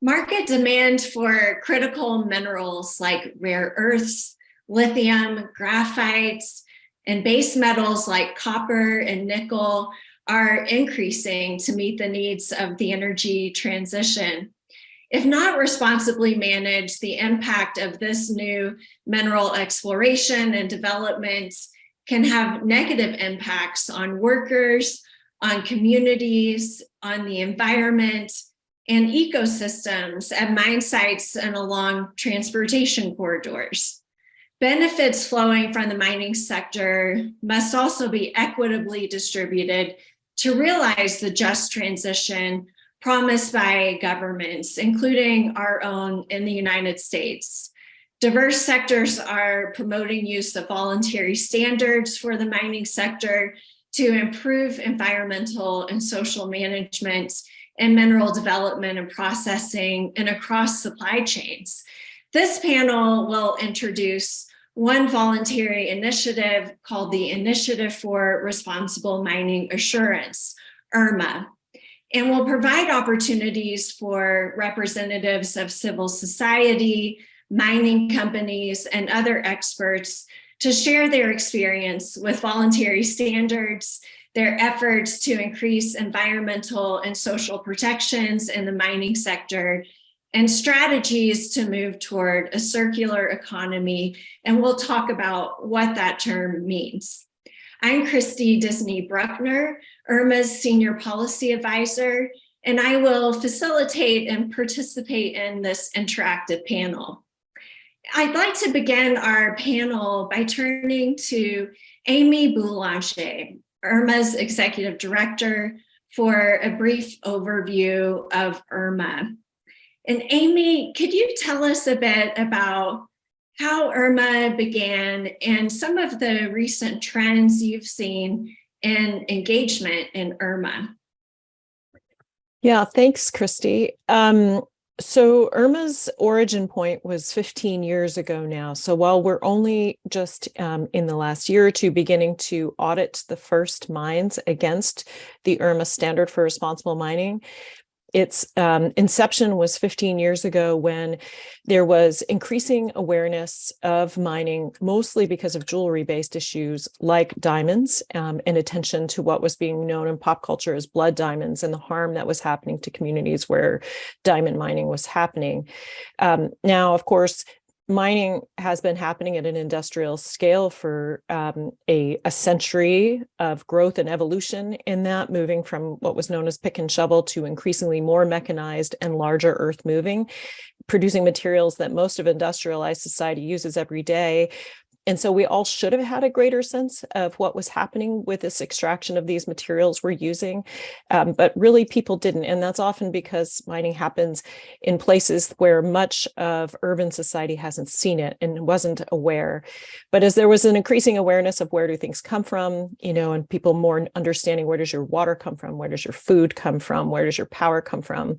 Market demand for critical minerals like rare earths, lithium, graphites, and base metals like copper and nickel are increasing to meet the needs of the energy transition. If not responsibly managed, the impact of this new mineral exploration and development can have negative impacts on workers, on communities, on the environment, and ecosystems at mine sites and along transportation corridors. Benefits flowing from the mining sector must also be equitably distributed to realize the just transition promised by governments, including our own in the United States. Diverse sectors are promoting use of voluntary standards for the mining sector to improve environmental and social management and mineral development and processing and across supply chains. This panel will introduce one voluntary initiative called the Initiative for Responsible Mining Assurance, IRMA, and will provide opportunities for representatives of civil society, mining companies, and other experts to share their experience with voluntary standards, their efforts to increase environmental and social protections in the mining sector, and strategies to move toward a circular economy. And we'll talk about what that term means. I'm Christy Disney Bruckner, IRMA's Senior Policy Advisor, and I will facilitate and participate in this interactive panel. I'd like to begin our panel by turning to Amy Boulanger, IRMA's Executive Director, for a brief overview of IRMA. And Amy, could you tell us a bit about how IRMA began and some of the recent trends you've seen in engagement in IRMA? Yeah, thanks, Christy. So IRMA's origin point was 15 years ago now. So while we're only just in the last year or two beginning to audit the first mines against the IRMA standard for responsible mining, its inception was 15 years ago when there was increasing awareness of mining, mostly because of jewelry-based issues like diamonds, and attention to what was being known in pop culture as blood diamonds and the harm that was happening to communities where diamond mining was happening. Now, of course, mining has been happening at an industrial scale for a century of growth and evolution in that, moving from what was known as pick and shovel to increasingly more mechanized and larger earth moving, producing materials that most of industrialized society uses every day. And so we all should have had a greater sense of what was happening with this extraction of these materials we're using, but really people didn't. And that's often because mining happens in places where much of urban society hasn't seen it and wasn't aware. But as there was an increasing awareness of where do things come from, and people more understanding where does your water come from, where does your food come from, where does your power come from,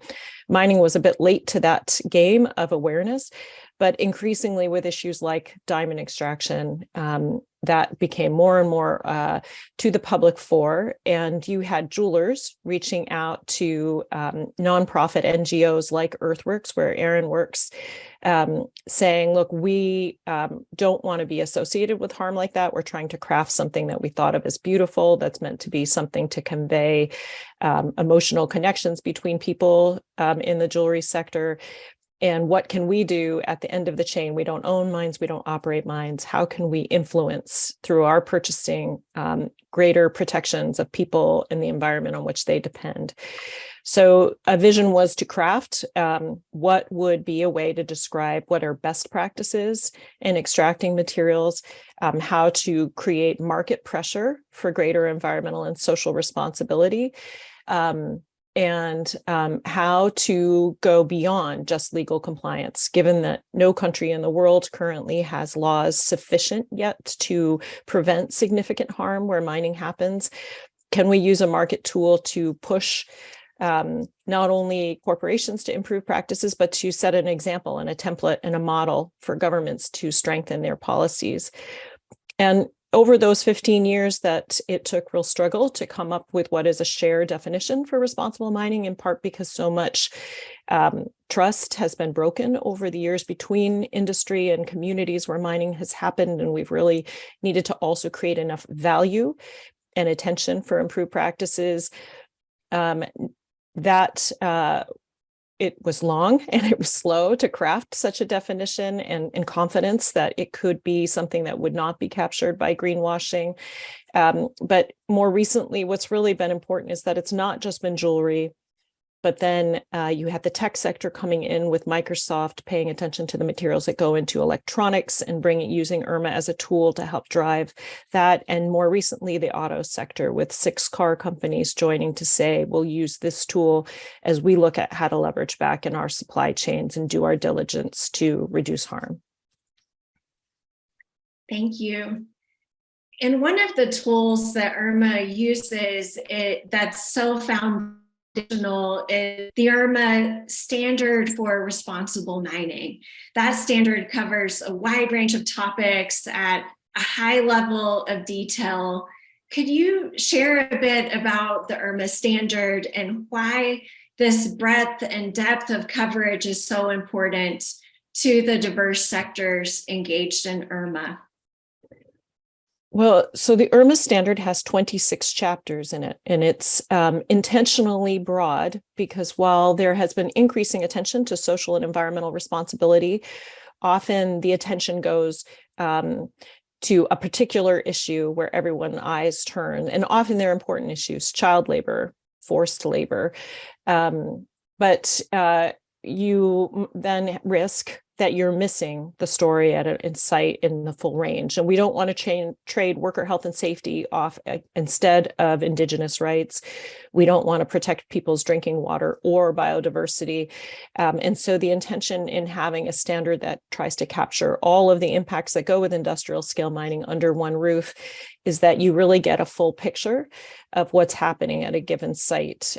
mining was a bit late to that game of awareness. But increasingly with issues like diamond extraction, that became more and more to the public fore. And you had jewelers reaching out to nonprofit NGOs like Earthworks, where Aaron works, saying, look, we don't want to be associated with harm like that. We're trying to craft something that we thought of as beautiful, that's meant to be something to convey emotional connections between people in the jewelry sector. And what can we do at the end of the chain? We don't own mines, we don't operate mines. How can we influence through our purchasing greater protections of people and the environment on which they depend? So a vision was to craft what would be a way to describe what are best practices in extracting materials, how to create market pressure for greater environmental and social responsibility, and how to go beyond just legal compliance, given that no country in the world currently has laws sufficient yet to prevent significant harm where mining happens. Can we use a market tool to push not only corporations to improve practices, but to set an example and a template and a model for governments to strengthen their policies? And over those 15 years that it took real struggle to come up with what is a shared definition for responsible mining, in part because so much Trust has been broken over the years between industry and communities where mining has happened, and we've really needed to also create enough value and attention for improved practices. It was long and it was slow to craft such a definition and confidence that it could be something that would not be captured by greenwashing. But more recently, what's really been important is that it's not just been jewelry, but then you had the tech sector coming in with Microsoft paying attention to the materials that go into electronics and using IRMA as a tool to help drive that. And more recently, the auto sector with 6 car companies joining to say, we'll use this tool as we look at how to leverage back in our supply chains and do our diligence to reduce harm. Thank you. And one of the tools that IRMA uses that's so foundational is the IRMA standard for responsible mining. That standard covers a wide range of topics at a high level of detail. Could you share a bit about the IRMA standard and why this breadth and depth of coverage is so important to the diverse sectors engaged in IRMA? Well, so the IRMA standard has 26 chapters in it, and it's intentionally broad because while there has been increasing attention to social and environmental responsibility, often the attention goes to a particular issue where everyone's eyes turn, and often they're important issues: child labor, forced labor. But you then risk that you're missing the story at an site in the full range. And we don't want to trade worker health and safety off instead of Indigenous rights. We don't want to protect people's drinking water or biodiversity. And so the intention in having a standard that tries to capture all of the impacts that go with industrial scale mining under one roof is that you really get a full picture of what's happening at a given site.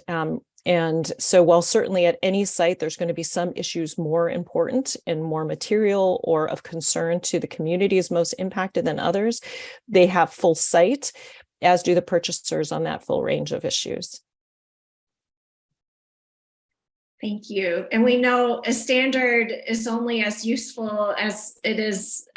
And so while certainly at any site, there's going to be some issues more important and more material or of concern to the communities most impacted than others, they have full sight, as do the purchasers, on that full range of issues. Thank you. And we know a standard is only as useful as it is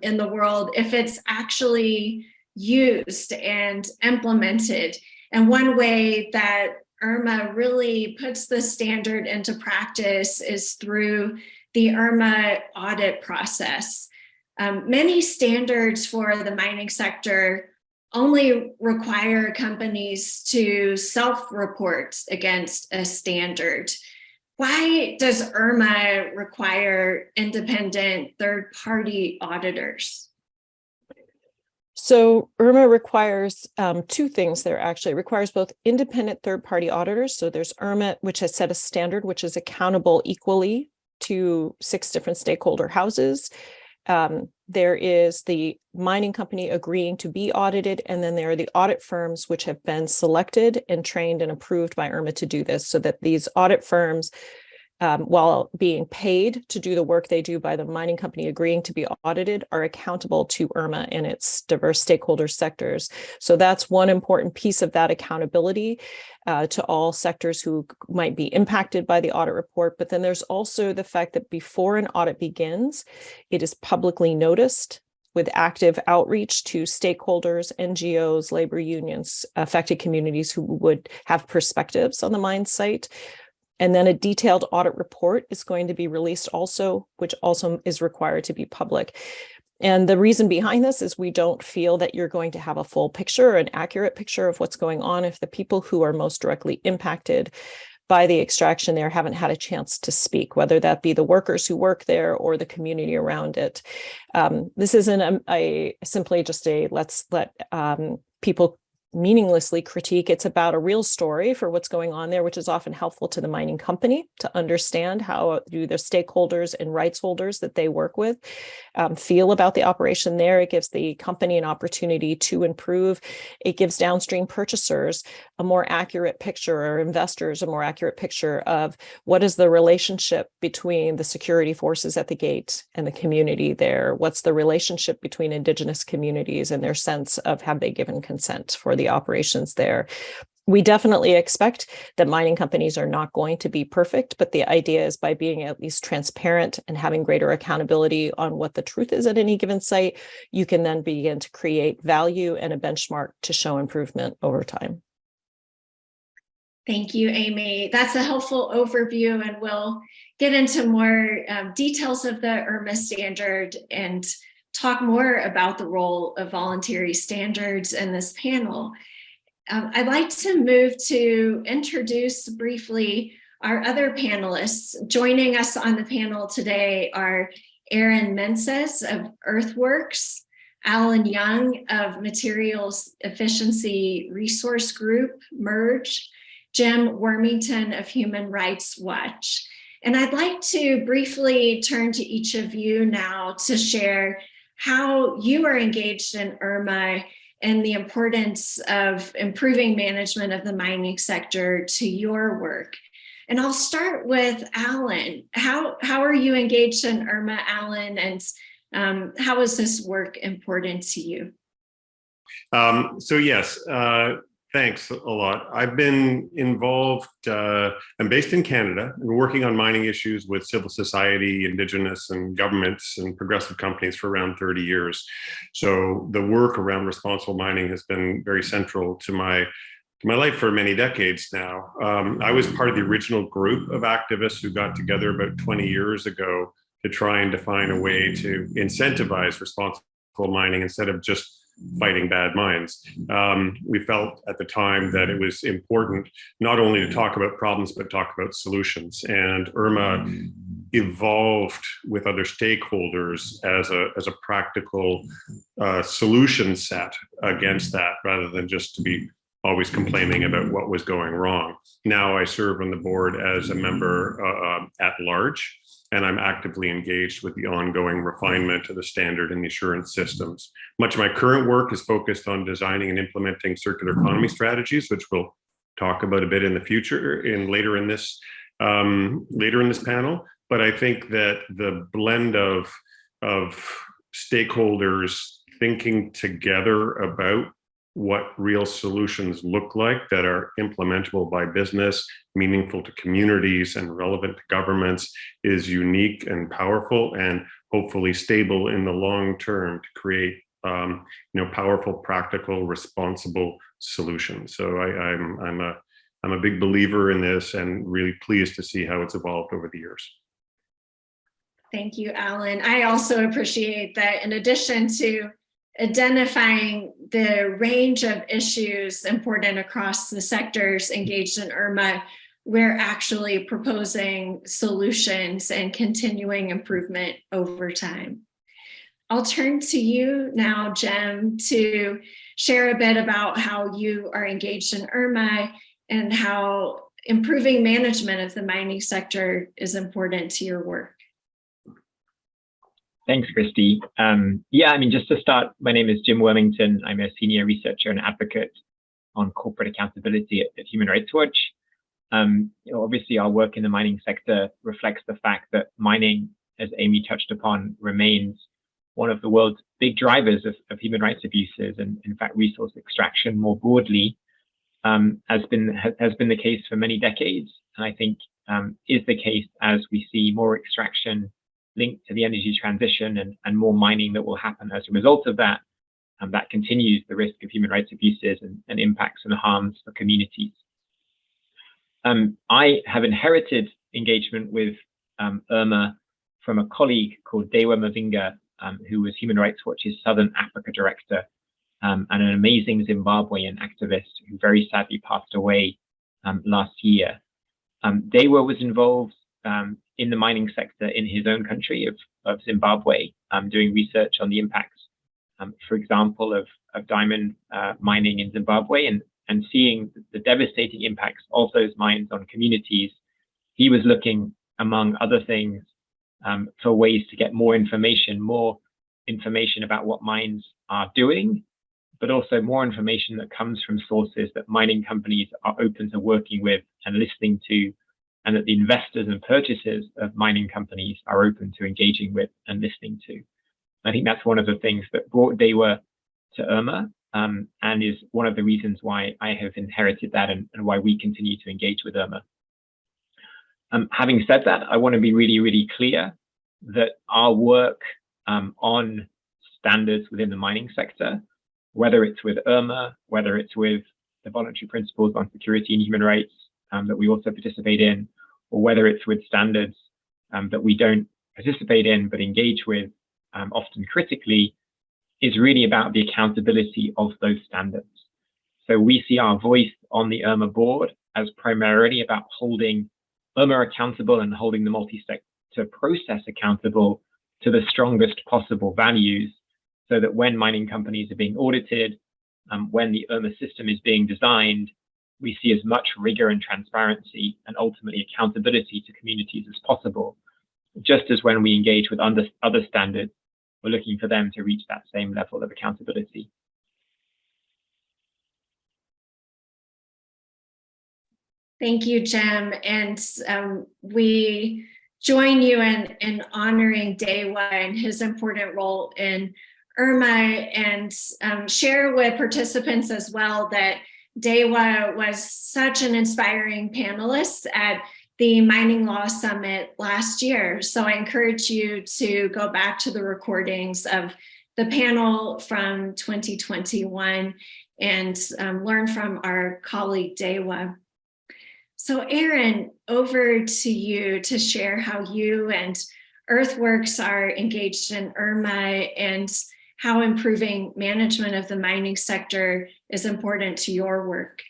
in the world if it's actually used and implemented. And one way that IRMA really puts the standard into practice is through the IRMA audit process. Many standards for the mining sector only require companies to self-report against a standard. Why does IRMA require independent third-party auditors? So IRMA requires 2 things there, actually. It requires both independent third-party auditors. So there's IRMA, which has set a standard which is accountable equally to 6 different stakeholder houses. There is the mining company agreeing to be audited, and then there are the audit firms which have been selected and trained and approved by IRMA to do this, so that these audit firms, while being paid to do the work they do by the mining company agreeing to be audited, are accountable to IRMA and its diverse stakeholder sectors. So that's one important piece of that accountability to all sectors who might be impacted by the audit report. But then there's also the fact that before an audit begins, it is publicly noticed with active outreach to stakeholders, NGOs, labor unions, affected communities who would have perspectives on the mine site. And then a detailed audit report is going to be released also, which also is required to be public. And the reason behind this is we don't feel that you're going to have a full picture, an accurate picture of what's going on if the people who are most directly impacted by the extraction there haven't had a chance to speak, whether that be the workers who work there or the community around it. This isn't simply just a let's let people meaninglessly critique. It's about a real story for what's going on there, which is often helpful to the mining company to understand how do the stakeholders and rights holders that they work with feel about the operation there. It gives the company an opportunity to improve. It gives downstream purchasers a more accurate picture, or investors a more accurate picture of what is the relationship between the security forces at the gate and the community there. What's the relationship between Indigenous communities and their sense of have they given consent for the operations there. We definitely expect that mining companies are not going to be perfect, but the idea is by being at least transparent and having greater accountability on what the truth is at any given site, you can then begin to create value and a benchmark to show improvement over time. Thank you, Amy. That's a helpful overview, and we'll get into more details of the IRMA standard and talk more about the role of voluntary standards in this panel. I'd like to move to introduce briefly our other panelists. Joining us on the panel today are Aaron Menses of Earthworks, Alan Young of Materials Efficiency Resource Group, MERGE, Jim Wormington of Human Rights Watch. And I'd like to briefly turn to each of you now to share how you are engaged in IRMA and the importance of improving management of the mining sector to your work. And I'll start with Alan. How are you engaged in IRMA, Alan, and how is this work important to you? So yes, thanks a lot. I've been involved, I'm based in Canada and working on mining issues with civil society, Indigenous and governments and progressive companies for around 30 years. So the work around responsible mining has been very central to my life for many decades now. I was part of the original group of activists who got together about 20 years ago to try and define a way to incentivize responsible mining instead of just fighting bad mines. We felt at the time that it was important not only to talk about problems, but talk about solutions. And IRMA evolved with other stakeholders as a practical solution set against that, rather than just to be always complaining about what was going wrong. Now I serve on the board as a member at large, and I'm actively engaged with the ongoing refinement of the standard and the assurance systems. Much of my current work is focused on designing and implementing circular economy strategies, which we'll talk about a bit in the future, later in this panel. But I think that the blend of stakeholders thinking together about what real solutions look like that are implementable by business, meaningful to communities and relevant to governments is unique and powerful, and hopefully stable in the long term to create powerful, practical, responsible solutions. So I'm a big believer in this and really pleased to see how it's evolved over the years. Thank you, Alan. I also appreciate that in addition to identifying the range of issues important across the sectors engaged in IRMA, we're actually proposing solutions and continuing improvement over time. I'll turn to you now, Jim, to share a bit about how you are engaged in IRMA and how improving management of the mining sector is important to your work. Thanks, Christy. Just to start, my name is Jim Wormington. I'm a senior researcher and advocate on corporate accountability at Human Rights Watch. Obviously, our work in the mining sector reflects the fact that mining, as Amy touched upon, remains one of the world's big drivers of human rights abuses, and in fact, resource extraction more broadly has been the case for many decades, and I think is the case as we see more extraction linked to the energy transition and more mining that will happen as a result of that. That continues the risk of human rights abuses and impacts and harms for communities. I have inherited engagement with IRMA from a colleague called Dewa Mavinga, who was Human Rights Watch's Southern Africa director, and an amazing Zimbabwean activist who very sadly passed away last year. Dewa was involved in the mining sector in his own country of Zimbabwe, doing research on the impacts, for example, of diamond mining in Zimbabwe, and seeing the devastating impacts of those mines on communities. He was looking, among other things, for ways to get more information about what mines are doing, but also more information that comes from sources that mining companies are open to working with and listening to, and that the investors and purchasers of mining companies are open to engaging with and listening to. I think that's one of the things that brought Dewa to IRMA, and is one of the reasons why I have inherited that and why we continue to engage with IRMA. Having said that, I want to be really, really clear that our work on standards within the mining sector, whether it's with IRMA, whether it's with the voluntary principles on security and human rights that we also participate in, or whether it's with standards that we don't participate in but engage with, often critically, is really about the accountability of those standards. So we see our voice on the IRMA board as primarily about holding IRMA accountable and holding the multi-sector process accountable to the strongest possible values, so that when mining companies are being audited, when the IRMA system is being designed, we see as much rigor and transparency and ultimately accountability to communities as possible. Just as when we engage with other standards, we're looking for them to reach that same level of accountability. Thank you, Jim. And we join you in honoring Dewa and his important role in IRMA, and share with participants as well that Dewa was such an inspiring panelist at the Mining Law Summit last year. So I encourage you to go back to the recordings of the panel from 2021 and learn from our colleague Dewa. So Aaron, over to you to share how you and Earthworks are engaged in IRMA and how improving management of the mining sector is important to your work.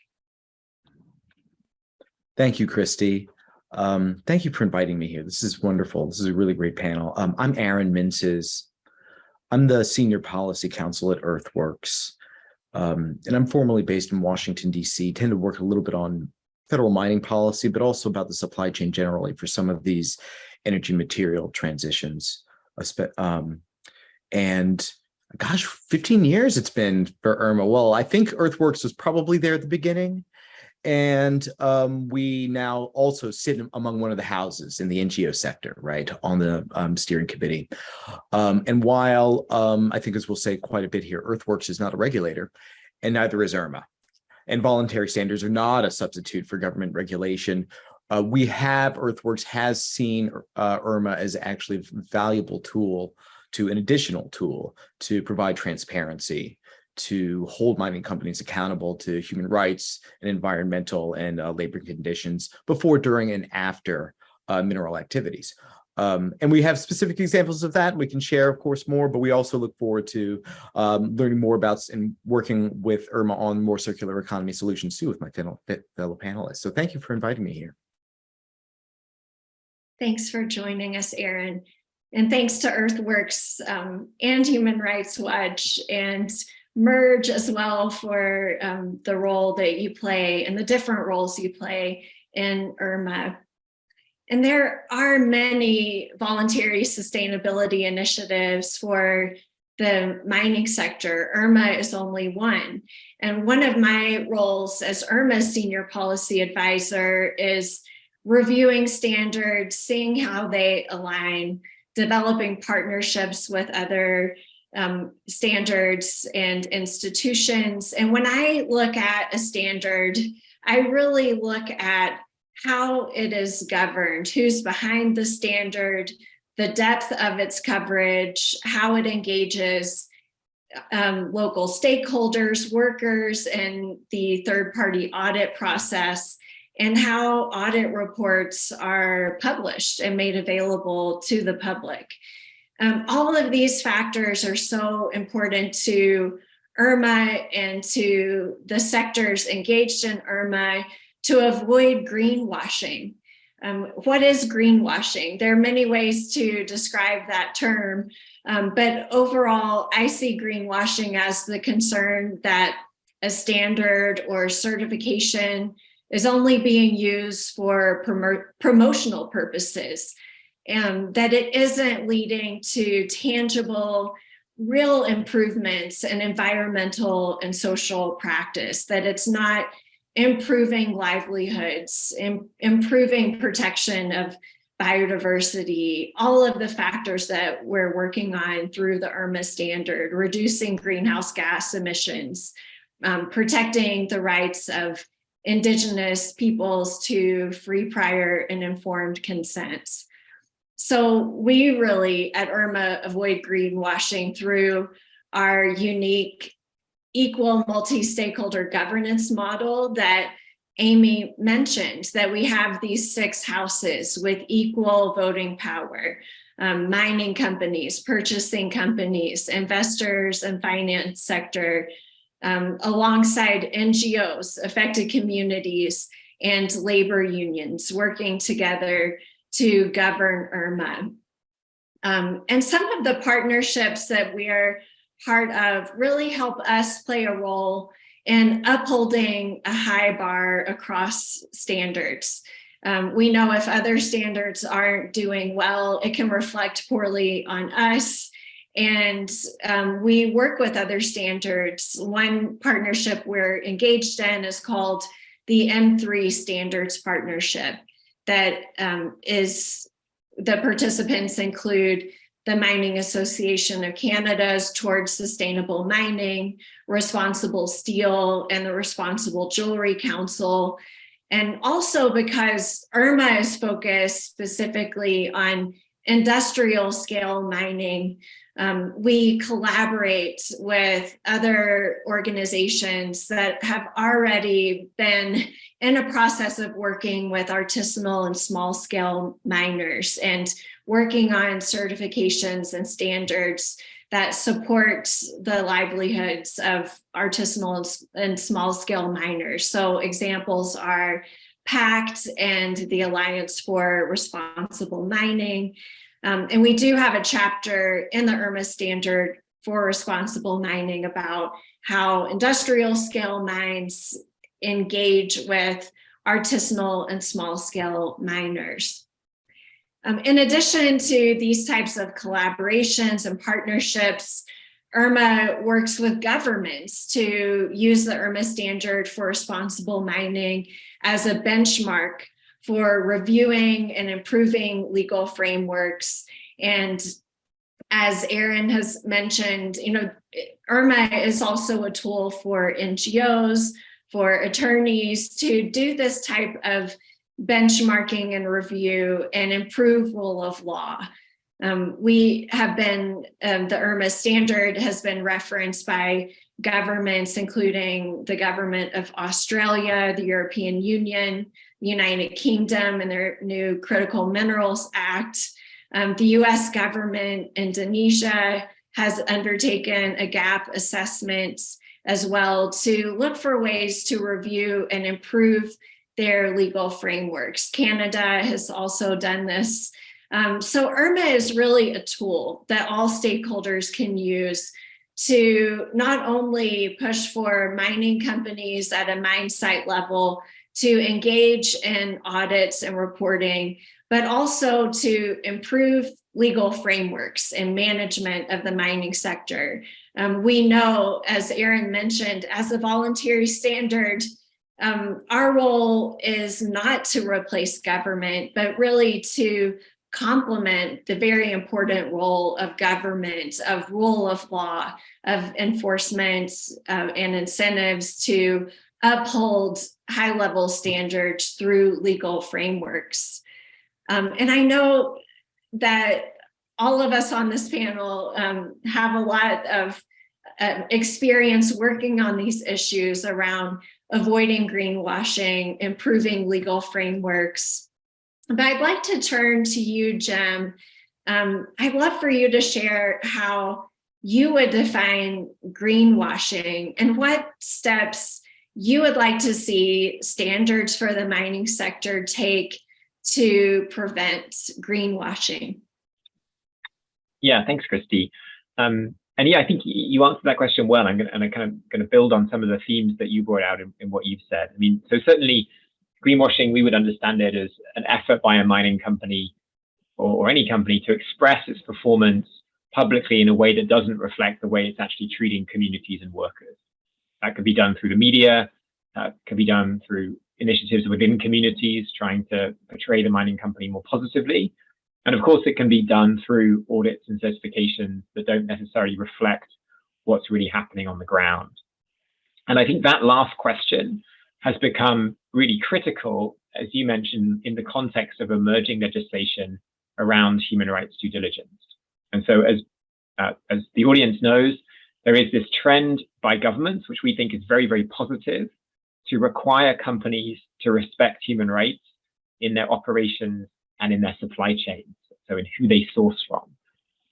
Thank you, Christy. Thank you for inviting me here. This is wonderful. This is a really great panel. I'm Aaron Mintzes. I'm the Senior Policy Counsel at Earthworks. And I'm formerly based in Washington, D.C. Tend to work a little bit on federal mining policy, but also about the supply chain generally for some of these energy material transitions. And gosh, 15 years it's been for IRMA. Well, I think Earthworks was probably there at the beginning. And we now also sit among one of the houses in the NGO sector, right, on the steering committee. And while I think, as we'll say quite a bit here, Earthworks is not a regulator, and neither is IRMA. And voluntary standards are not a substitute for government regulation. Earthworks has seen IRMA as actually a valuable tool, an additional tool to provide transparency, to hold mining companies accountable to human rights and environmental and labor conditions before, during, and after mineral activities. And we have specific examples of that. We can share, of course, more, but we also look forward to learning more about and working with IRMA on more circular economy solutions too with my fellow panelists. So thank you for inviting me here. Thanks for joining us, Aaron. And thanks to Earthworks and Human Rights Watch and Merge as well for the role that you play and the different roles you play in IRMA. And there are many voluntary sustainability initiatives for the mining sector. IRMA is only one. And one of my roles as IRMA's senior policy advisor is reviewing standards, seeing how they align, developing partnerships with other standards and institutions. And when I look at a standard, I really look at how it is governed, who's behind the standard, the depth of its coverage, how it engages local stakeholders, workers, and the third-party audit process, and how audit reports are published and made available to the public. All of these factors are so important to IRMA and to the sectors engaged in IRMA to avoid greenwashing. What is greenwashing? There are many ways to describe that term, but overall, I see greenwashing as the concern that a standard or certification is only being used for promotional purposes, and that it isn't leading to tangible, real improvements in environmental and social practice, that it's not improving livelihoods, improving protection of biodiversity, all of the factors that we're working on through the IRMA standard, reducing greenhouse gas emissions, protecting the rights of Indigenous peoples to free, prior, and informed consent. So we really at IRMA avoid greenwashing through our unique equal multi-stakeholder governance model that Amy mentioned, that we have these 6 houses with equal voting power, mining companies, purchasing companies, investors and finance sector, alongside NGOs, affected communities, and labor unions working together to govern IRMA. And some of the partnerships that we are part of really help us play a role in upholding a high bar across standards. We know if other standards aren't doing well, it can reflect poorly on us. And we work with other standards. One partnership we're engaged in is called the M3 Standards Partnership. That is, the participants include the Mining Association of Canada's Towards Sustainable Mining, Responsible Steel, and the Responsible Jewelry Council. And also because IRMA is focused specifically on industrial scale mining, we collaborate with other organizations that have already been in a process of working with artisanal and small scale miners and working on certifications and standards that support the livelihoods of artisanal and small scale miners. So examples are PACT and the Alliance for Responsible Mining. And we do have a chapter in the IRMA standard for responsible mining about how industrial scale mines engage with artisanal and small scale miners. In addition to these types of collaborations and partnerships, IRMA works with governments to use the IRMA standard for responsible mining as a benchmark for reviewing and improving legal frameworks. And as Erin has mentioned, IRMA is also a tool for NGOs, for attorneys to do this type of benchmarking and review and improve rule of law. We have been, the IRMA standard has been referenced by governments, including the government of Australia, the European Union, the United Kingdom, and their new Critical Minerals Act. The US government, Indonesia, has undertaken a gap assessment as well to look for ways to review and improve their legal frameworks. Canada has also done this. So IRMA is really a tool that all stakeholders can use to not only push for mining companies at a mine site level to engage in audits and reporting, but also to improve legal frameworks and management of the mining sector. We know, as Erin mentioned, as a voluntary standard, our role is not to replace government, but really to complement the very important role of government, of rule of law, of enforcement, and incentives to uphold high-level standards through legal frameworks. And I know that all of us on this panel have a lot of experience working on these issues around avoiding greenwashing, improving legal frameworks. But I'd like to turn to you, Jim. I'd love for you to share how you would define greenwashing and what steps you would like to see standards for the mining sector take to prevent greenwashing. Yeah, thanks, Christy. And yeah, I think you answered that question well. I'm kind of going to build on some of the themes that you brought out in what you've said. I mean, so certainly greenwashing, we would understand it as an effort by a mining company or any company to express its performance publicly in a way that doesn't reflect the way it's actually treating communities and workers. That could be done through the media, that could be done through initiatives within communities trying to portray the mining company more positively. And of course, it can be done through audits and certifications that don't necessarily reflect what's really happening on the ground. And I think that last question has become really critical, as you mentioned, in the context of emerging legislation around human rights due diligence. And so as the audience knows, there is this trend by governments, which we think is very, very positive, to require companies to respect human rights in their operations and in their supply chains, so in who they source from.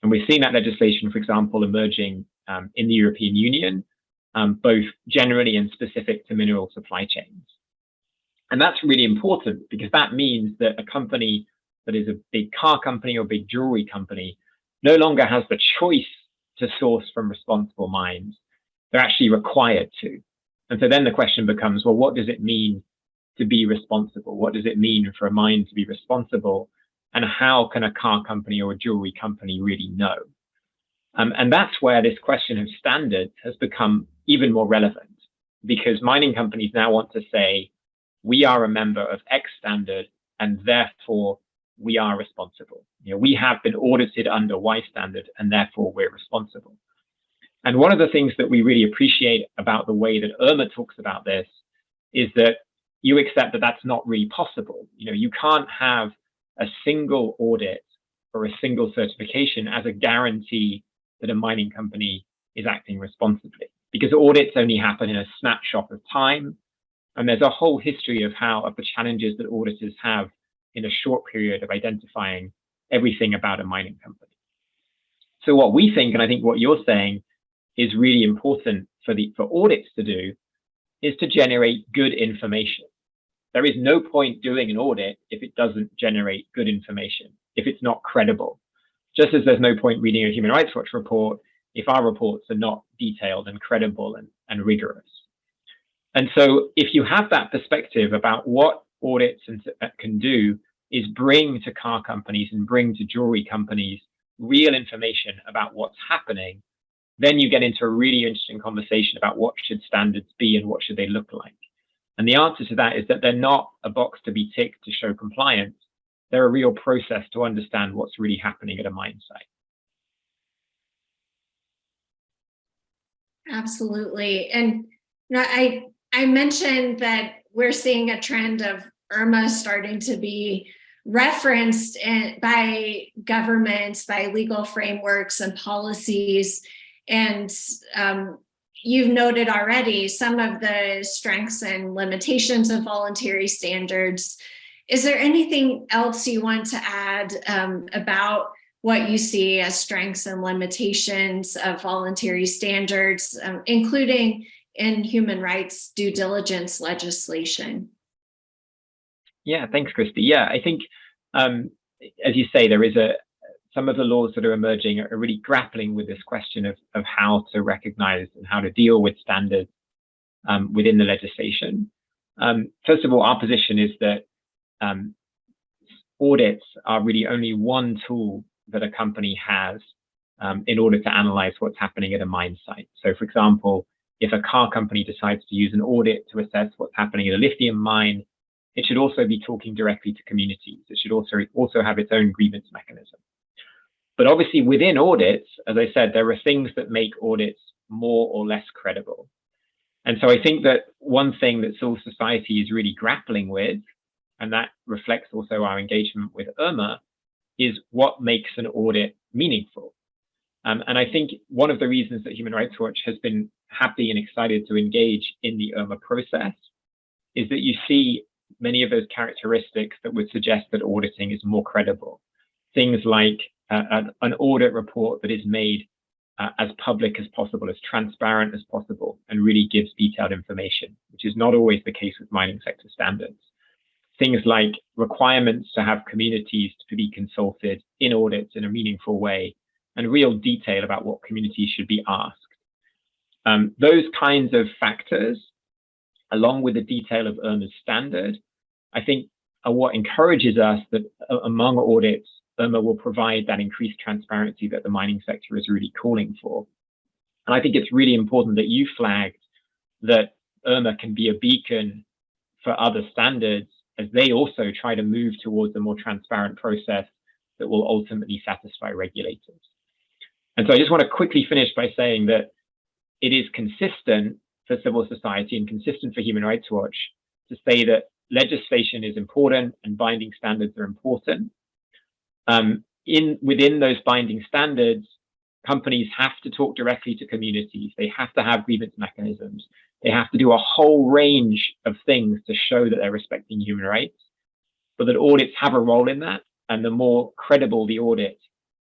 And we've seen that legislation, for example, emerging in the European Union, both generally and specific to mineral supply chains. And that's really important because that means that a company that is a big car company or big jewelry company no longer has the choice to source from responsible mines. They're actually required to. And so then the question becomes, well, what does it mean to be responsible? What does it mean for a mine to be responsible? And how can a car company or a jewelry company really know? And that's where this question of standards has become even more relevant, because mining companies now want to say, we are a member of X standard, and therefore we are responsible. We have been audited under Y standard, and therefore we're responsible. And one of the things that we really appreciate about the way that IRMA talks about this is that you accept that that's not really possible. You can't have a single audit or a single certification as a guarantee that a mining company is acting responsibly, because audits only happen in a snapshot of time. And there's a whole history of the challenges that auditors have in a short period of identifying everything about a mining company. So what we think, and I think what you're saying is really important for audits to do, is to generate good information. There is no point doing an audit if it doesn't generate good information, if it's not credible. Just as there's no point reading a Human Rights Watch report if our reports are not detailed and credible and rigorous. And so if you have that perspective about what audits can do is bring to car companies and bring to jewelry companies real information about what's happening, then you get into a really interesting conversation about what should standards be and what should they look like. And the answer to that is that they're not a box to be ticked to show compliance. They're a real process to understand what's really happening at a mine site. Absolutely. And I mentioned that we're seeing a trend of IRMA starting to be referenced by governments, by legal frameworks and policies. And you've noted already some of the strengths and limitations of voluntary standards. Is there anything else you want to add about what you see as strengths and limitations of voluntary standards, including in human rights due diligence legislation? Yeah, thanks, Christy. Yeah, I think, as you say, there is some of the laws that are emerging are really grappling with this question of how to recognize and how to deal with standards within the legislation. First of all, our position is that audits are really only one tool that a company has in order to analyze what's happening at a mine site. So, for example, if a car company decides to use an audit to assess what's happening at a lithium mine, it should also be talking directly to communities. It should also have its own grievance mechanism. But obviously within audits, as I said, there are things that make audits more or less credible. And so I think that one thing that civil society is really grappling with, and that reflects also our engagement with IRMA, is what makes an audit meaningful. And I think one of the reasons that Human Rights Watch has been happy and excited to engage in the IRMA process is that you see many of those characteristics that would suggest that auditing is more credible. Things like an audit report that is made as public as possible, as transparent as possible, and really gives detailed information, which is not always the case with mining sector standards. Things like requirements to have communities to be consulted in audits in a meaningful way, and real detail about what communities should be asked. Those kinds of factors, along with the detail of IRMA's standard, I think are what encourages us that among audits, IRMA will provide that increased transparency that the mining sector is really calling for. And I think it's really important that you flagged that IRMA can be a beacon for other standards as they also try to move towards a more transparent process that will ultimately satisfy regulators. And so I just want to quickly finish by saying that it is consistent for civil society and consistent for Human Rights Watch to say that legislation is important and binding standards are important. Within those binding standards, companies have to talk directly to communities. They have to have grievance mechanisms. They have to do a whole range of things to show that they're respecting human rights, but that audits have a role in that. And the more credible the audit,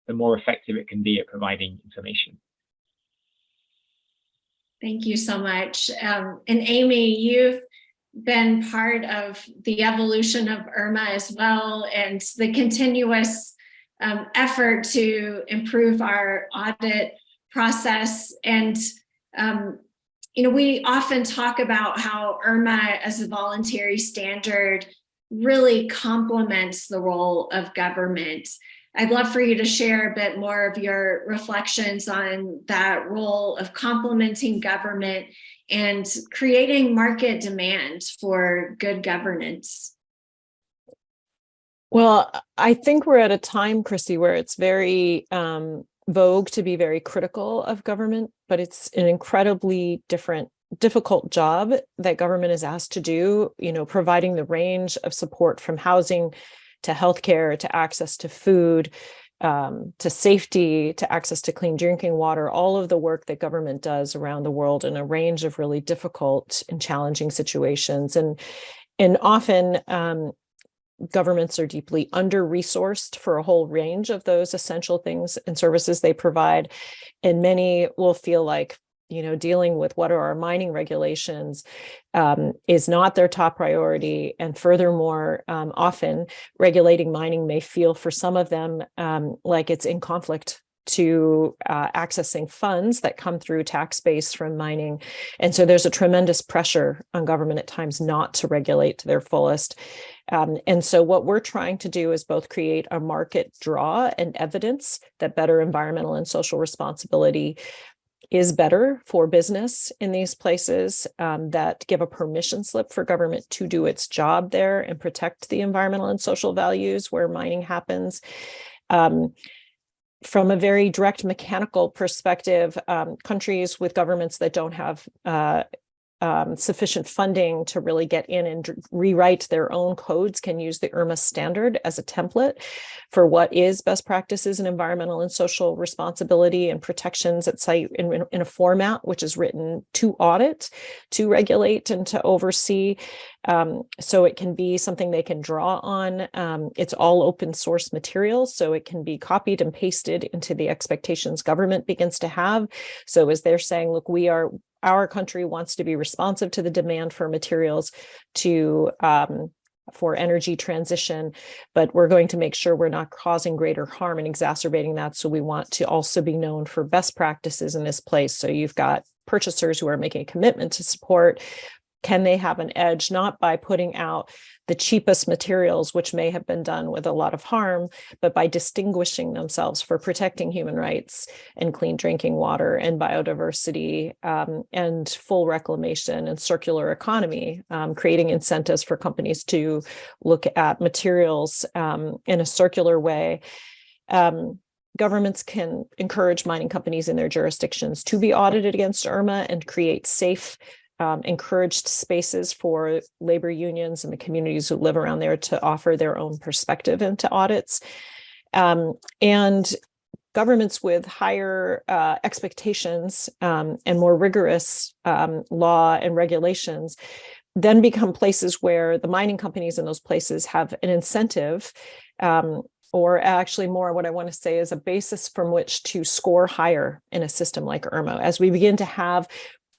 the more effective it can be at providing information. Thank you so much. And Amy, you've been part of the evolution of IRMA as well, and the continuous effort to improve our audit process. And, we often talk about how IRMA as a voluntary standard really complements the role of government. I'd love for you to share a bit more of your reflections on that role of complementing government and creating market demand for good governance. Well, I think we're at a time, Christy, where it's very vogue to be very critical of government, but it's an incredibly difficult job that government is asked to do, providing the range of support from housing to healthcare, to access to food, to safety, to access to clean drinking water, all of the work that government does around the world in a range of really difficult and challenging situations. And often governments are deeply under-resourced for a whole range of those essential things and services they provide. And many will feel like, dealing with what are our mining regulations is not their top priority. And furthermore, often regulating mining may feel for some of them like it's in conflict to accessing funds that come through tax base from mining. And so there's a tremendous pressure on government at times not to regulate to their fullest. And so what we're trying to do is both create a market draw and evidence that better environmental and social responsibility is better for business in these places, that give a permission slip for government to do its job there and protect the environmental and social values where mining happens. From a very direct mechanical perspective, countries with governments that don't have sufficient funding to really get in and rewrite their own codes can use the IRMA standard as a template for what is best practices in environmental and social responsibility and protections at site in a format which is written to audit, to regulate, and to oversee. So it can be something they can draw on. It's all open source material, so it can be copied and pasted into the expectations government begins to have. So as they're saying, look, our country wants to be responsive to the demand for materials for energy transition, but we're going to make sure we're not causing greater harm and exacerbating that. So we want to also be known for best practices in this place. So you've got purchasers who are making a commitment to support. Can they have an edge, not by putting out the cheapest materials, which may have been done with a lot of harm, but by distinguishing themselves for protecting human rights and clean drinking water and biodiversity, and full reclamation and circular economy, creating incentives for companies to look at materials in a circular way. Governments can encourage mining companies in their jurisdictions to be audited against IRMA and create safe, encouraged spaces for labor unions and the communities who live around there to offer their own perspective into audits. And governments with higher expectations and more rigorous law and regulations then become places where the mining companies in those places have an incentive, or actually more what I want to say is a basis from which to score higher in a system like IRMA. As we begin to have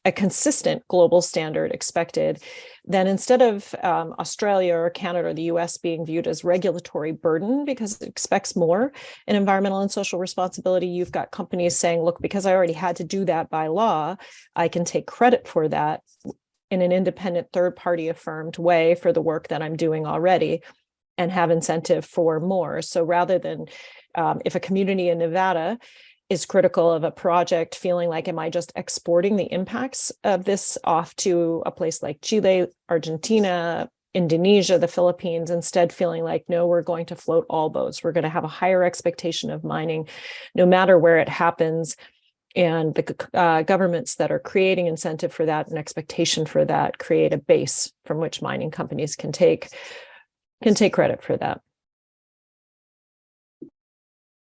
a consistent global standard expected, then instead of Australia or Canada or the US being viewed as regulatory burden because it expects more in environmental and social responsibility, you've got companies saying, look, because I already had to do that by law, I can take credit for that in an independent third-party affirmed way for the work that I'm doing already and have incentive for more. So rather than if a community in Nevada is critical of a project, feeling like, am I just exporting the impacts of this off to a place like Chile, Argentina, Indonesia, the Philippines, instead feeling like, no, we're going to float all boats. We're going to have a higher expectation of mining, no matter where it happens. And the governments that are creating incentive for that and expectation for that create a base from which mining companies can take credit for that.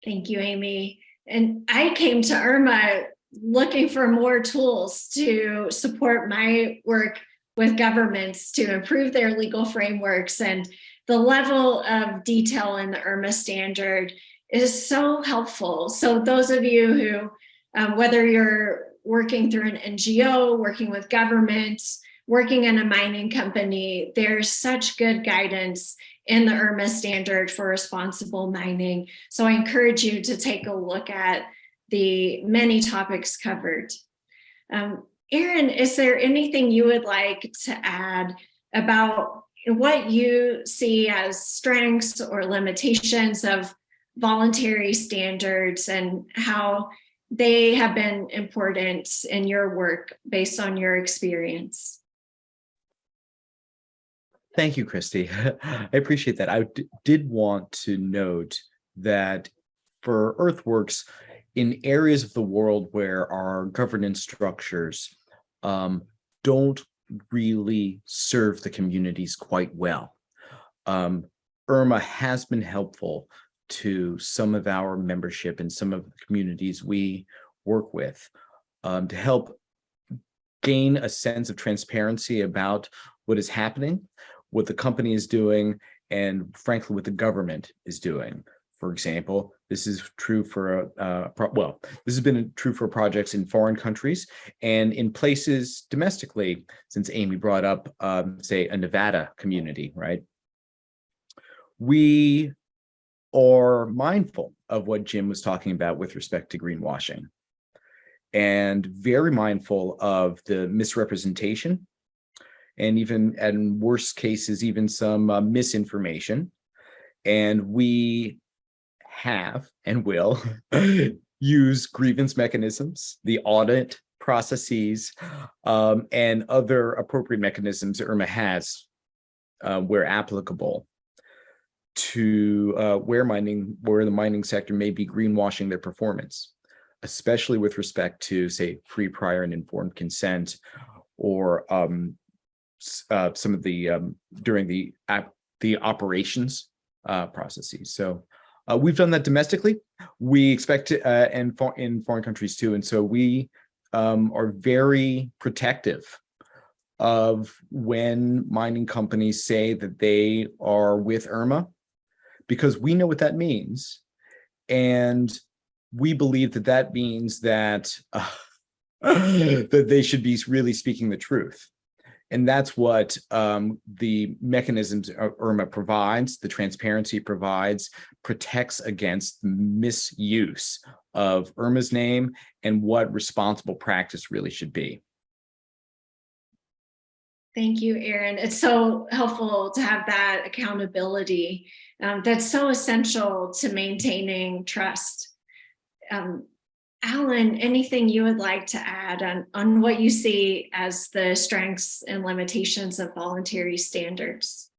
Thank you, Amy. And I came to IRMA looking for more tools to support my work with governments to improve their legal frameworks. And the level of detail in the IRMA standard is so helpful. So those of you who, whether you're working through an NGO, working with governments, working in a mining company, there's such good guidance in the IRMA standard for responsible mining. So I encourage you to take a look at the many topics covered. Erin, is there anything you would like to add about what you see as strengths or limitations of voluntary standards and how they have been important in your work based on your experience? Thank you, Christy. I appreciate that. I did want to note that for Earthworks, in areas of the world where our governance structures don't really serve the communities quite well, IRMA has been helpful to some of our membership and some of the communities we work with to help gain a sense of transparency about what is happening, what the company is doing, and frankly, what the government is doing. For example, this is true for, this has been true for projects in foreign countries and in places domestically, since Amy brought up, say, a Nevada community, right? We are mindful of what Jim was talking about with respect to greenwashing, and very mindful of the misrepresentation, and even in worst cases, even some misinformation. And we have and will use grievance mechanisms, the audit processes, and other appropriate mechanisms IRMA has where applicable to where the mining sector may be greenwashing their performance, especially with respect to, say, free, prior, and informed consent, or some of the during the operations processes. So we've done that domestically. We expect to, and in foreign countries too. And so we are very protective of when mining companies say that they are with IRMA, because we know what that means. And we believe that that means that, that they should be really speaking the truth. And that's what the mechanisms IRMA provides, the transparency provides, protects against misuse of IRMA's name and what responsible practice really should be. Thank you, Erin. It's so helpful to have that accountability. That's so essential to maintaining trust. Alan, anything you would like to add on what you see as the strengths and limitations of voluntary standards?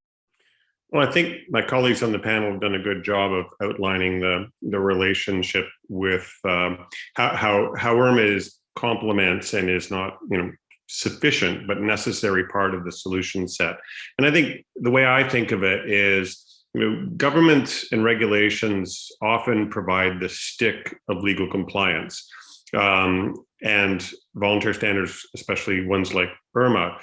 Well, I think my colleagues on the panel have done a good job of outlining the relationship with how IRMA is complements and is not, sufficient but necessary part of the solution set. And I think the way I think of it is, governments and regulations often provide the stick of legal compliance, and voluntary standards, especially ones like IRMA,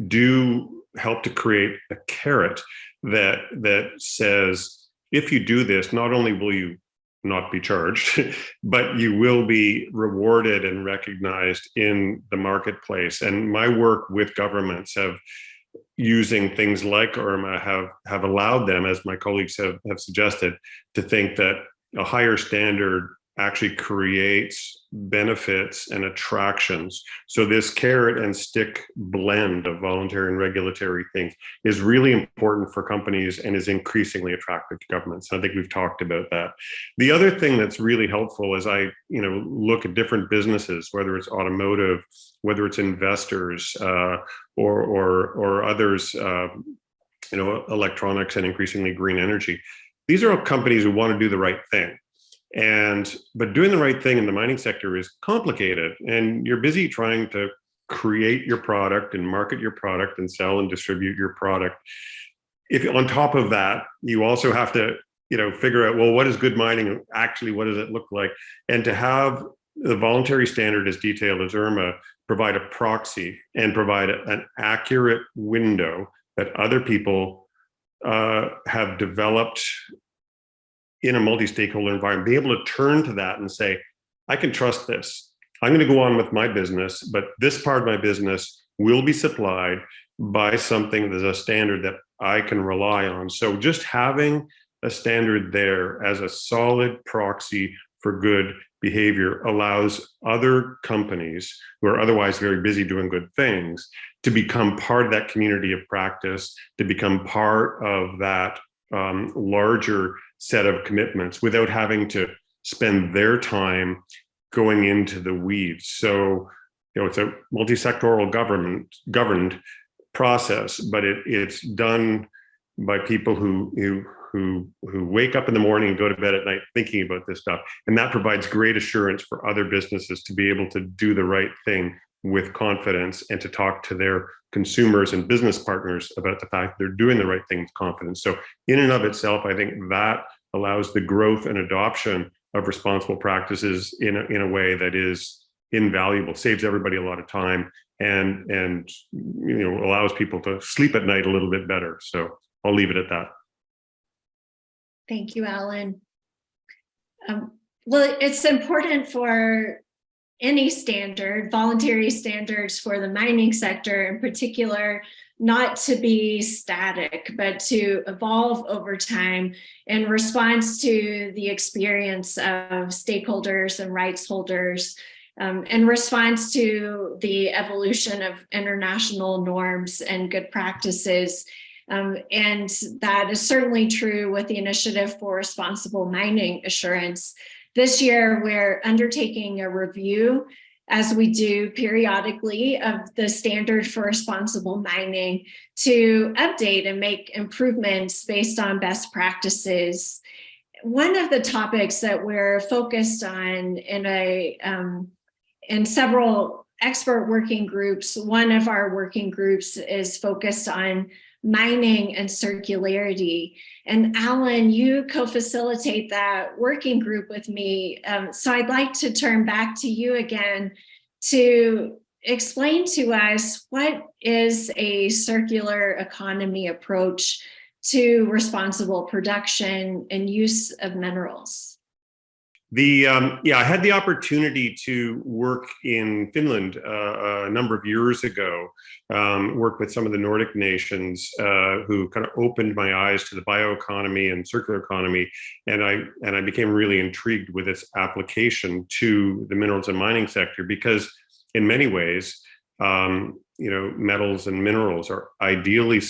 do help to create a carrot that says, if you do this, not only will you not be charged, but you will be rewarded and recognized in the marketplace. And my work with governments using things like IRMA have allowed them, as my colleagues have suggested, to think that a higher standard actually creates benefits and attractions. So this carrot and stick blend of voluntary and regulatory things is really important for companies and is increasingly attractive to governments. I think we've talked about that. The other thing that's really helpful as I look at different businesses, whether it's automotive, whether it's investors or others, electronics and increasingly green energy. These are all companies who want to do the right thing. But doing the right thing in the mining sector is complicated, and you're busy trying to create your product and market your product and sell and distribute your product. If on top of that, you also have to, figure out, well, what is good mining? Actually, what does it look like? And to have the voluntary standard as detailed as IRMA provide a proxy and provide an accurate window that other people have developed in a multi-stakeholder environment, be able to turn to that and say, I can trust this. I'm going to go on with my business, but this part of my business will be supplied by something that's a standard that I can rely on. So just having a standard there as a solid proxy for good behavior allows other companies who are otherwise very busy doing good things to become part of that community of practice, to become part of that larger set of commitments without having to spend their time going into the weeds. So, it's a multi-sectoral governed process, but it's done by people who wake up in the morning and go to bed at night thinking about this stuff. And that provides great assurance for other businesses to be able to do the right thing with confidence and to talk to their consumers and business partners about the fact they're doing the right thing with confidence. So in and of itself, I think that allows the growth and adoption of responsible practices in a way that is invaluable, saves everybody a lot of time, and allows people to sleep at night a little bit better. So I'll leave it at that. Thank you, Alan. Well, it's important for any standard, voluntary standards for the mining sector in particular, not to be static, but to evolve over time in response to the experience of stakeholders and rights holders, in response to the evolution of international norms and good practices. And that is certainly true with the Initiative for Responsible Mining Assurance. This year, we're undertaking a review, as we do periodically, of the standard for responsible mining to update and make improvements based on best practices. One of the topics that we're focused on in several expert working groups, one of our working groups is focused on mining and circularity. And Alan, you co-facilitate that working group with me. So I'd like to turn back to you again to explain to us what is a circular economy approach to responsible production and use of minerals. I had the opportunity to work in Finland a number of years ago, worked with some of the Nordic nations who kind of opened my eyes to the bioeconomy and circular economy. And I became really intrigued with its application to the minerals and mining sector, because in many ways, metals and minerals are ideally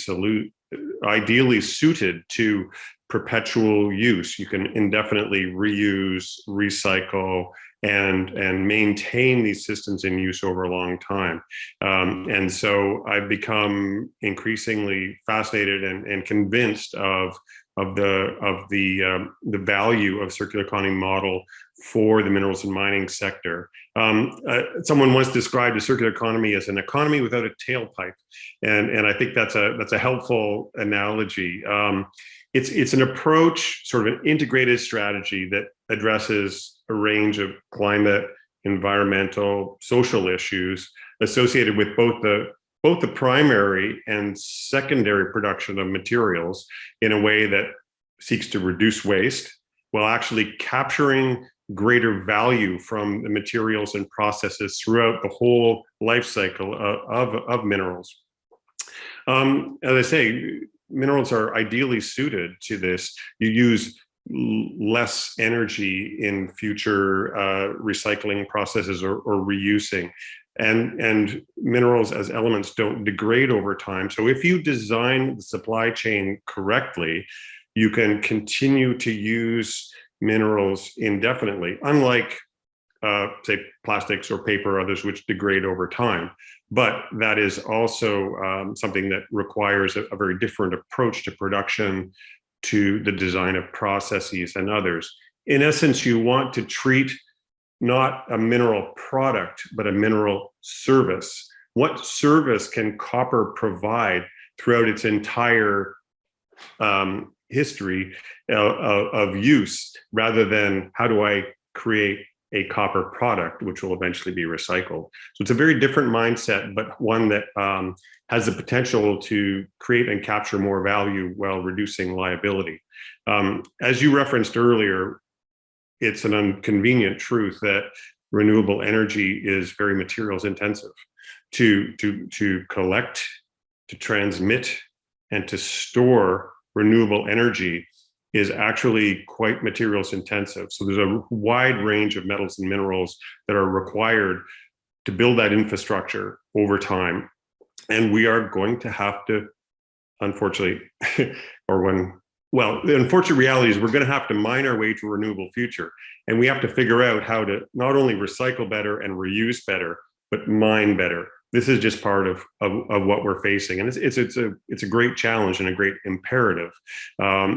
suited to perpetual use. You can indefinitely reuse, recycle, and maintain these systems in use over a long time. And so I've become increasingly fascinated and convinced of the value of circular economy model for the minerals and mining sector. Someone once described a circular economy as an economy without a tailpipe, and I think that's a helpful analogy. It's an approach, sort of an integrated strategy that addresses a range of climate, environmental, social issues associated with both the primary and secondary production of materials in a way that seeks to reduce waste while actually capturing greater value from the materials and processes throughout the whole life cycle of minerals. As I say, minerals are ideally suited to this. You use less energy in future recycling processes or reusing. And minerals as elements don't degrade over time. So if you design the supply chain correctly, you can continue to use minerals indefinitely, unlike say plastics or paper or others which degrade over time. But that is also something that requires a very different approach to production, to the design of processes and others. In essence, you want to treat not a mineral product, but a mineral service. What service can copper provide throughout its entire history of use, rather than how do I create a copper product, which will eventually be recycled. So it's a very different mindset, but one that has the potential to create and capture more value while reducing liability. As you referenced earlier, it's an inconvenient truth that renewable energy is very materials intensive. To collect, to transmit, and to store renewable energy is actually quite materials intensive. So there's a wide range of metals and minerals that are required to build that infrastructure over time. And we are going to have to, unfortunately, the unfortunate reality is we're going to have to mine our way to a renewable future. And we have to figure out how to not only recycle better and reuse better, but mine better. This is just part of what we're facing. And it's a great challenge and a great imperative,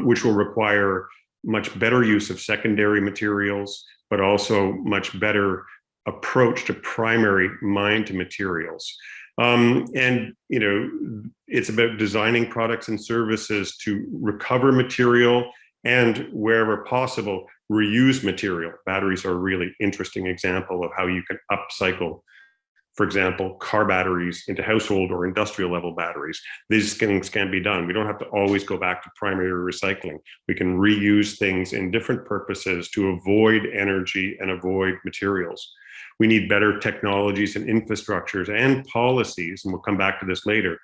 which will require much better use of secondary materials, but also much better approach to primary mine to materials. And, you know, it's about designing products and services to recover material and, wherever possible, reuse material. Batteries are a really interesting example of how you can upcycle, for example, car batteries into household or industrial level batteries. These things can be done. We don't have to always go back to primary recycling. We can reuse things in different purposes to avoid energy and avoid materials. We need better technologies and infrastructures and policies, and we'll come back to this later,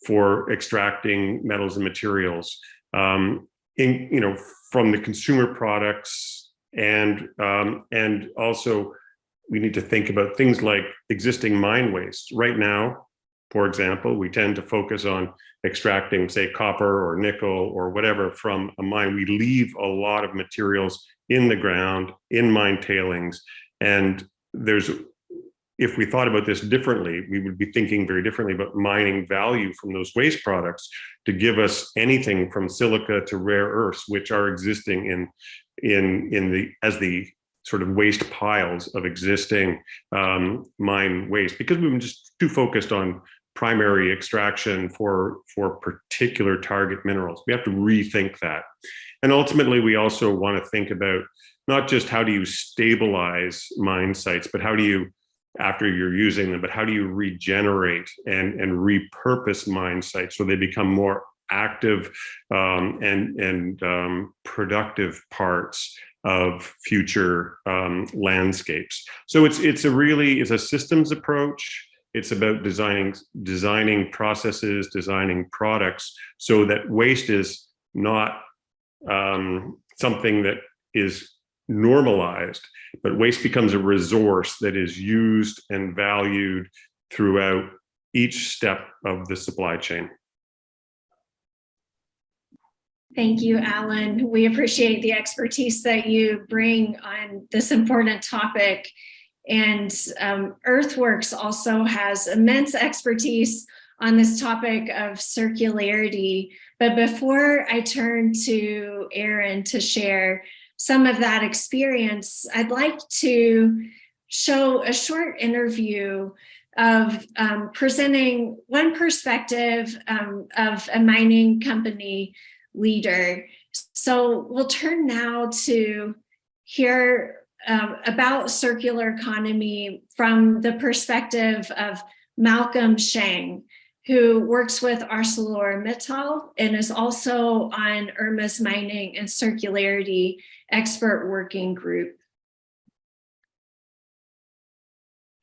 for extracting metals and materials from the consumer products, and also we need to think about things like existing mine waste. Right now, for example, we tend to focus on extracting, say, copper or nickel or whatever from a mine. We leave a lot of materials in the ground, in mine tailings, and if we thought about this differently, we would be thinking very differently about mining value from those waste products to give us anything from silica to rare earths, which are existing as the sort of waste piles of existing mine waste, because we've been just too focused on primary extraction for particular target minerals. We have to rethink that. And ultimately, we also want to think about not just how do you stabilize mine sites, but how do you, after you're using them, but how do you regenerate and repurpose mine sites so they become more active and productive parts of future landscapes. So it's a systems approach. It's about designing processes, designing products so that waste is not something that is normalized, but waste becomes a resource that is used and valued throughout each step of the supply chain. Thank you, Alan. We appreciate the expertise that you bring on this important topic. And Earthworks also has immense expertise on this topic of circularity. But before I turn to Aaron to share some of that experience, I'd like to show a short interview of presenting one perspective of a mining company leader. So we'll turn now to hear about circular economy from the perspective of Malcolm Shang, who works with ArcelorMittal and is also on IRMA's Mining and Circularity Expert Working Group.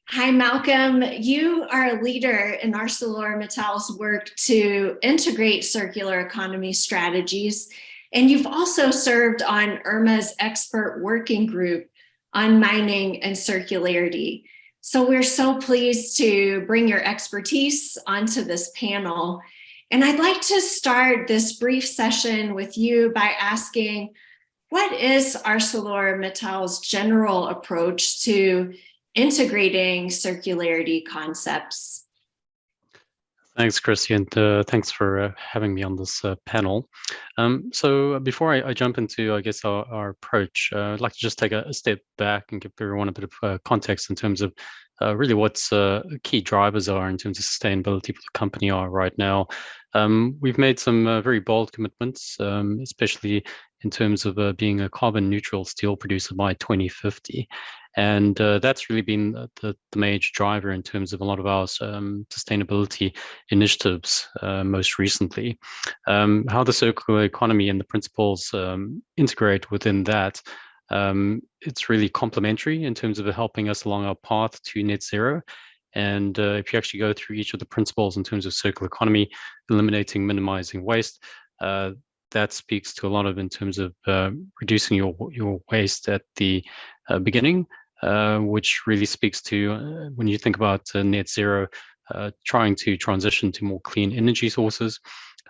Hi, Malcolm. You are a leader in ArcelorMittal's work to integrate circular economy strategies. And you've also served on IRMA's expert working group on mining and circularity. So we're so pleased to bring your expertise onto this panel. And I'd like to start this brief session with you by asking, what is ArcelorMittal's general approach to integrating circularity concepts? Thanks, Christy, and thanks for having me on this panel. So before I jump into, I guess, our approach, I'd like to just take a step back and give everyone a bit of context in terms of really what's key drivers are in terms of sustainability for the company are right now. We've made some very bold commitments, especially in terms of being a carbon neutral steel producer by 2050. And that's really been the major driver in terms of a lot of our sustainability initiatives most recently. How the circular economy and the principles integrate within that, it's really complementary in terms of helping us along our path to net zero. And if you actually go through each of the principles in terms of circular economy, eliminating, minimizing waste, that speaks to a lot of in terms of reducing your waste at the beginning, which really speaks to when you think about net zero, trying to transition to more clean energy sources.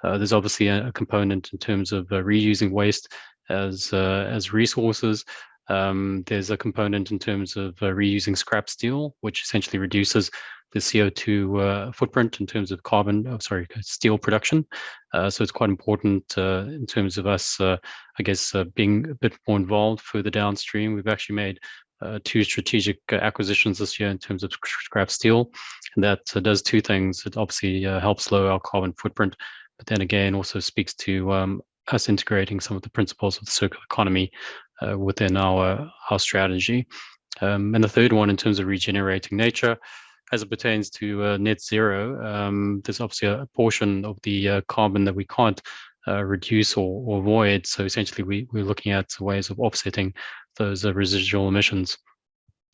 There's obviously a component in terms of reusing waste as resources. There's a component in terms of reusing scrap steel, which essentially reduces the CO2 footprint in terms of steel production. So it's quite important in terms of us, I guess, being a bit more involved further downstream. We've actually made 2 strategic acquisitions this year in terms of scrap steel, and that does 2 things. It obviously helps lower our carbon footprint, but then again also speaks to us integrating some of the principles of the circular economy within our strategy. And the third one, in terms of regenerating nature, as it pertains to net zero, there's obviously a portion of the carbon that we can't reduce or avoid. So essentially, we're looking at ways of offsetting those residual emissions.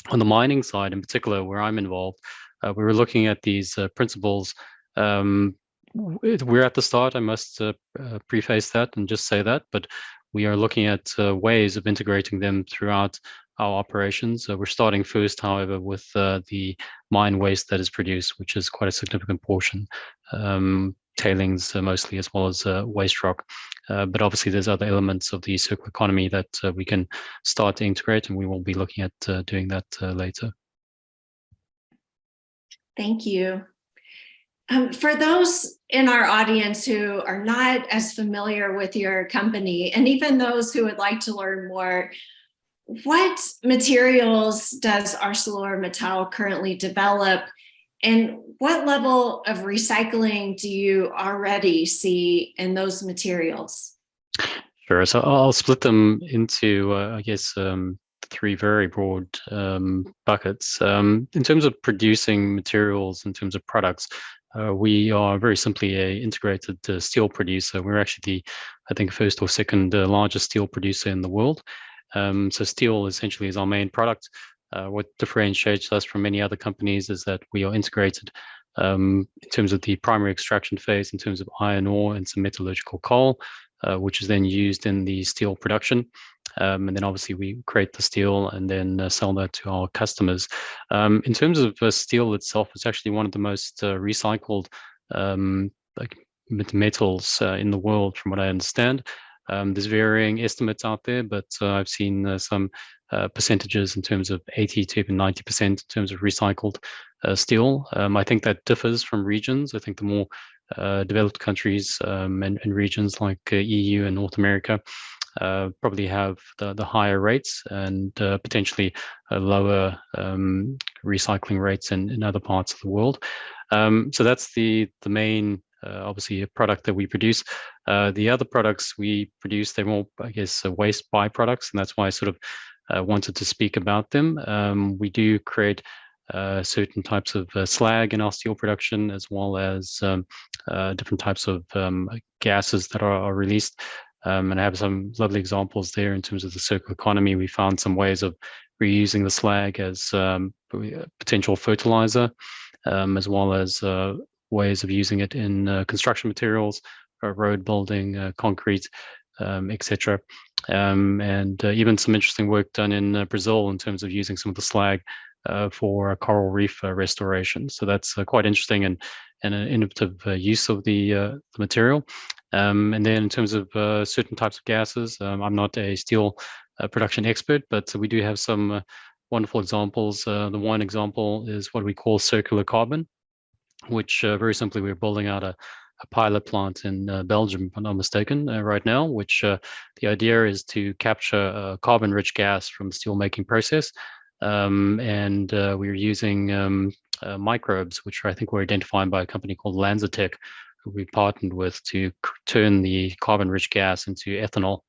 On the mining side, in particular, where I'm involved, we were looking at these principles. We're at the start, I must preface that and just say that, but we are looking at ways of integrating them throughout our operations. We're starting first, however, with the mine waste that is produced, which is quite a significant portion, tailings mostly, as well as waste rock. But obviously there's other elements of the circular economy that we can start to integrate, and we will be looking at doing that later. Thank you. For those in our audience who are not as familiar with your company, and even those who would like to learn more, what materials does ArcelorMittal currently develop, and what level of recycling do you already see in those materials? Sure. So I'll split them into, I guess, 3 very broad buckets. In terms of producing materials, in terms of products, we are very simply a integrated steel producer. We're actually I think, first or second largest steel producer in the world. So steel essentially is our main product. What differentiates us from many other companies is that we are integrated in terms of the primary extraction phase, in terms of iron ore and some metallurgical coal, which is then used in the steel production. And then obviously we create the steel and then sell that to our customers. In terms of steel itself, it's actually one of the most recycled metals in the world, from what I understand. There's varying estimates out there, but I've seen some percentages in terms of 80 to even 90% in terms of recycled steel. I think that differs from regions. I think the more developed countries and regions like EU and North America probably have the higher rates and potentially lower recycling rates in other parts of the world. So that's the main, obviously, a product that we produce. The other products we produce, they're more, I guess, waste byproducts, and that's why I sort of wanted to speak about them. We do create certain types of slag in our steel production, as well as different types of gases that are released. And I have some lovely examples there in terms of the circular economy. We found some ways of reusing the slag as potential fertilizer, as well as ways of using it in construction materials, road building, concrete, etc. And even some interesting work done in Brazil in terms of using some of the slag for coral reef restoration. So that's quite interesting and an innovative use of the material. And then in terms of certain types of gases, I'm not a steel production expert, but we do have some wonderful examples. The one example is what we call circular carbon, which very simply we're building out a pilot plant in Belgium, if I'm not mistaken, right now, which the idea is to capture a carbon-rich gas from the steelmaking process. And we're using microbes, which I think were identified by a company called Lanzatech, who we partnered with to turn the carbon-rich gas into ethanol.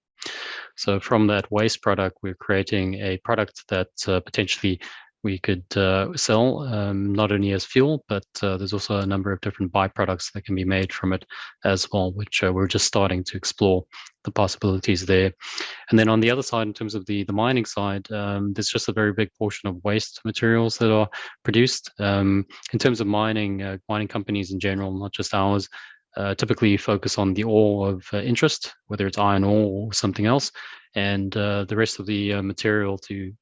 So from that waste product, we're creating a product that potentially we could sell not only as fuel, but there's also a number of different byproducts that can be made from it as well, which we're just starting to explore the possibilities there. And then on the other side, in terms of the mining side, there's just a very big portion of waste materials that are produced. In terms of mining, mining companies in general, not just ours, typically focus on the ore of interest, whether it's iron ore or something else, and the rest of the material to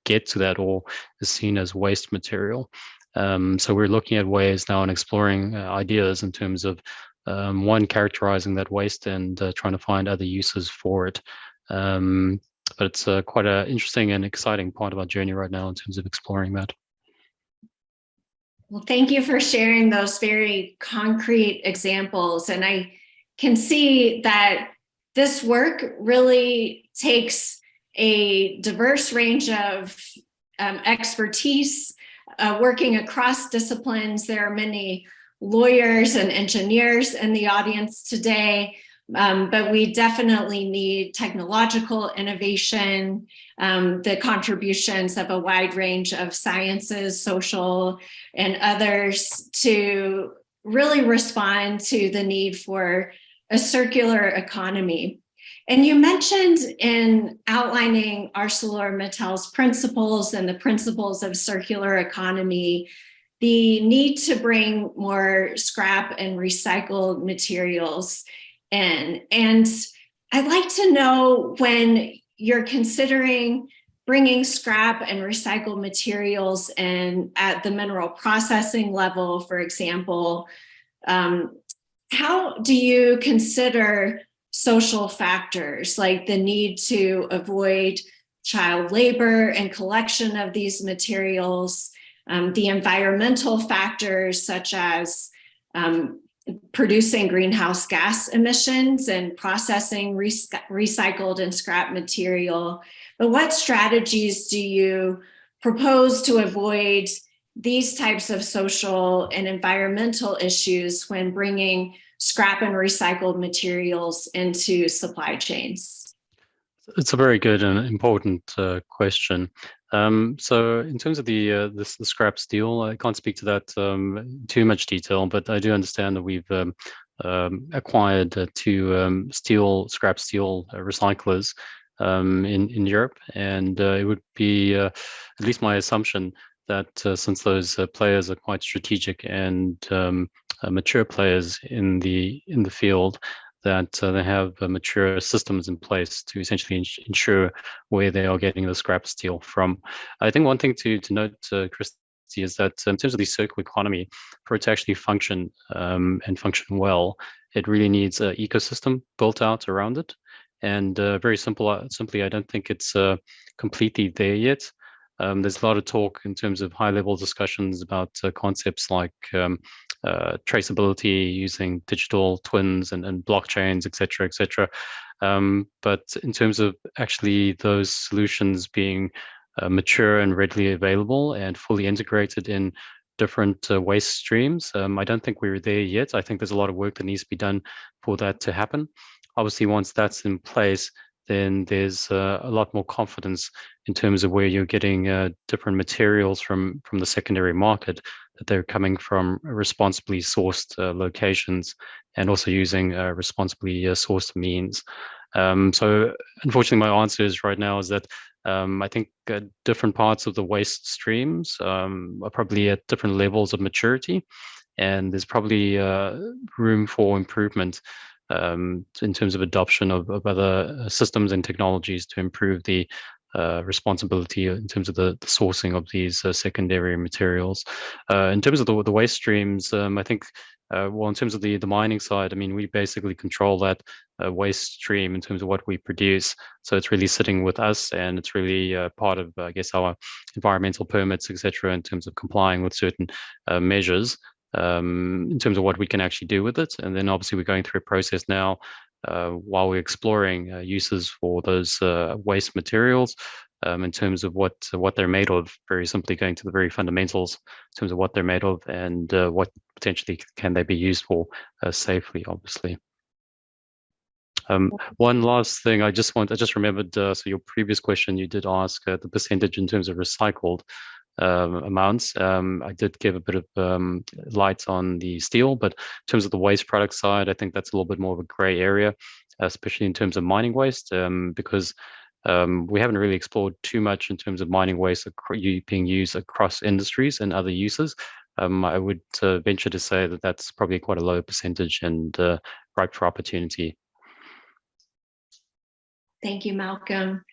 get to that ore is seen as waste material. So we're looking at ways now and exploring ideas in terms of one, characterizing that waste and trying to find other uses for it. But it's quite an interesting and exciting part of our journey right now in terms of exploring that. Well, thank you for sharing those very concrete examples. And I can see that this work really takes a diverse range of expertise working across disciplines. There are many lawyers and engineers in the audience today, but we definitely need technological innovation, the contributions of a wide range of sciences, social, and others to really respond to the need for a circular economy. And you mentioned in outlining ArcelorMittal's principles and the principles of circular economy, the need to bring more scrap and recycled materials in. And I'd like to know, when you're considering bringing scrap and recycled materials in at the mineral processing level, for example, how do you consider social factors like the need to avoid child labor and collection of these materials, the environmental factors such as producing greenhouse gas emissions and processing recycled and scrap material? But what strategies do you propose to avoid these types of social and environmental issues when bringing scrap and recycled materials into supply chains? It's a very good and important question. So in terms of the scrap steel, I can't speak to that too much detail, but I do understand that we've acquired two scrap steel recyclers in Europe, and it would be at least my assumption that since those players are quite strategic and mature players in the field, that they have mature systems in place to essentially ensure where they are getting the scrap steel from. I think one thing to note, Christy, is that in terms of the circular economy, for it to actually function and function well, it really needs an ecosystem built out around it. And very simply, I don't think it's completely there yet. There's a lot of talk in terms of high-level discussions about concepts like traceability using digital twins and blockchains, et cetera. But in terms of actually those solutions being mature and readily available and fully integrated in different waste streams, I don't think we're there yet. I think there's a lot of work that needs to be done for that to happen. Obviously, once that's in place, then there's a lot more confidence in terms of where you're getting different materials from the secondary market, that they're coming from responsibly sourced locations and also using responsibly sourced means. So unfortunately, my answer is right now is that I think different parts of the waste streams are probably at different levels of maturity, and there's probably room for improvement in terms of adoption of other systems and technologies to improve the responsibility in terms of the sourcing of these secondary materials. In terms of the waste streams, I think, well, in terms of the mining side, I mean, we basically control that waste stream in terms of what we produce. So it's really sitting with us, and it's really part of, I guess, our environmental permits, etc., in terms of complying with certain measures in terms of what we can actually do with it. And then obviously we're going through a process now while we're exploring uses for those waste materials in terms of what they're made of, very simply going to the very fundamentals in terms of what they're made of and what potentially can they be used for safely, obviously. One last thing I just remembered, so your previous question, you did ask the percentage in terms of recycled amounts. I did give a bit of light on the steel, but in terms of the waste product side, I think that's a little bit more of a gray area, especially in terms of mining waste, because we haven't really explored too much in terms of mining waste being used across industries and other uses. I would venture to say that that's probably quite a low percentage and ripe for opportunity. Thank you, Malcolm.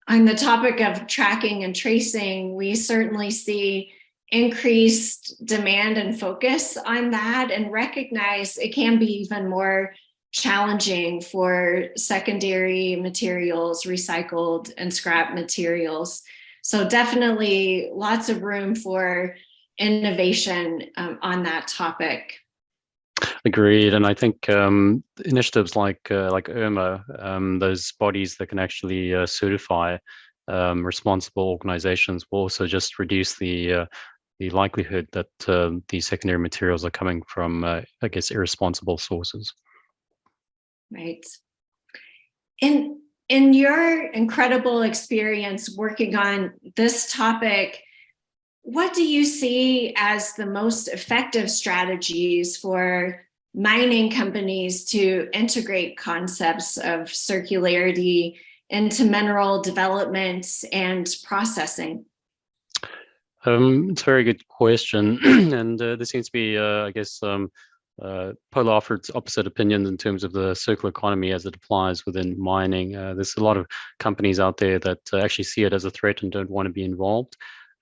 On the topic of tracking and tracing, we certainly see increased demand and focus on that, and recognize it can be even more challenging for secondary materials, recycled and scrap materials. So definitely lots of room for innovation on that topic. Agreed, and I think initiatives like IRMA, those bodies that can actually certify responsible organizations, will also just reduce the likelihood that these secondary materials are coming from, I guess, irresponsible sources. Right. In your incredible experience working on this topic, what do you see as the most effective strategies for mining companies to integrate concepts of circularity into mineral development and processing? It's a very good question, and there seems to be, I guess, polar opposite opinions in terms of the circular economy as it applies within mining. There's a lot of companies out there that actually see it as a threat and don't want to be involved.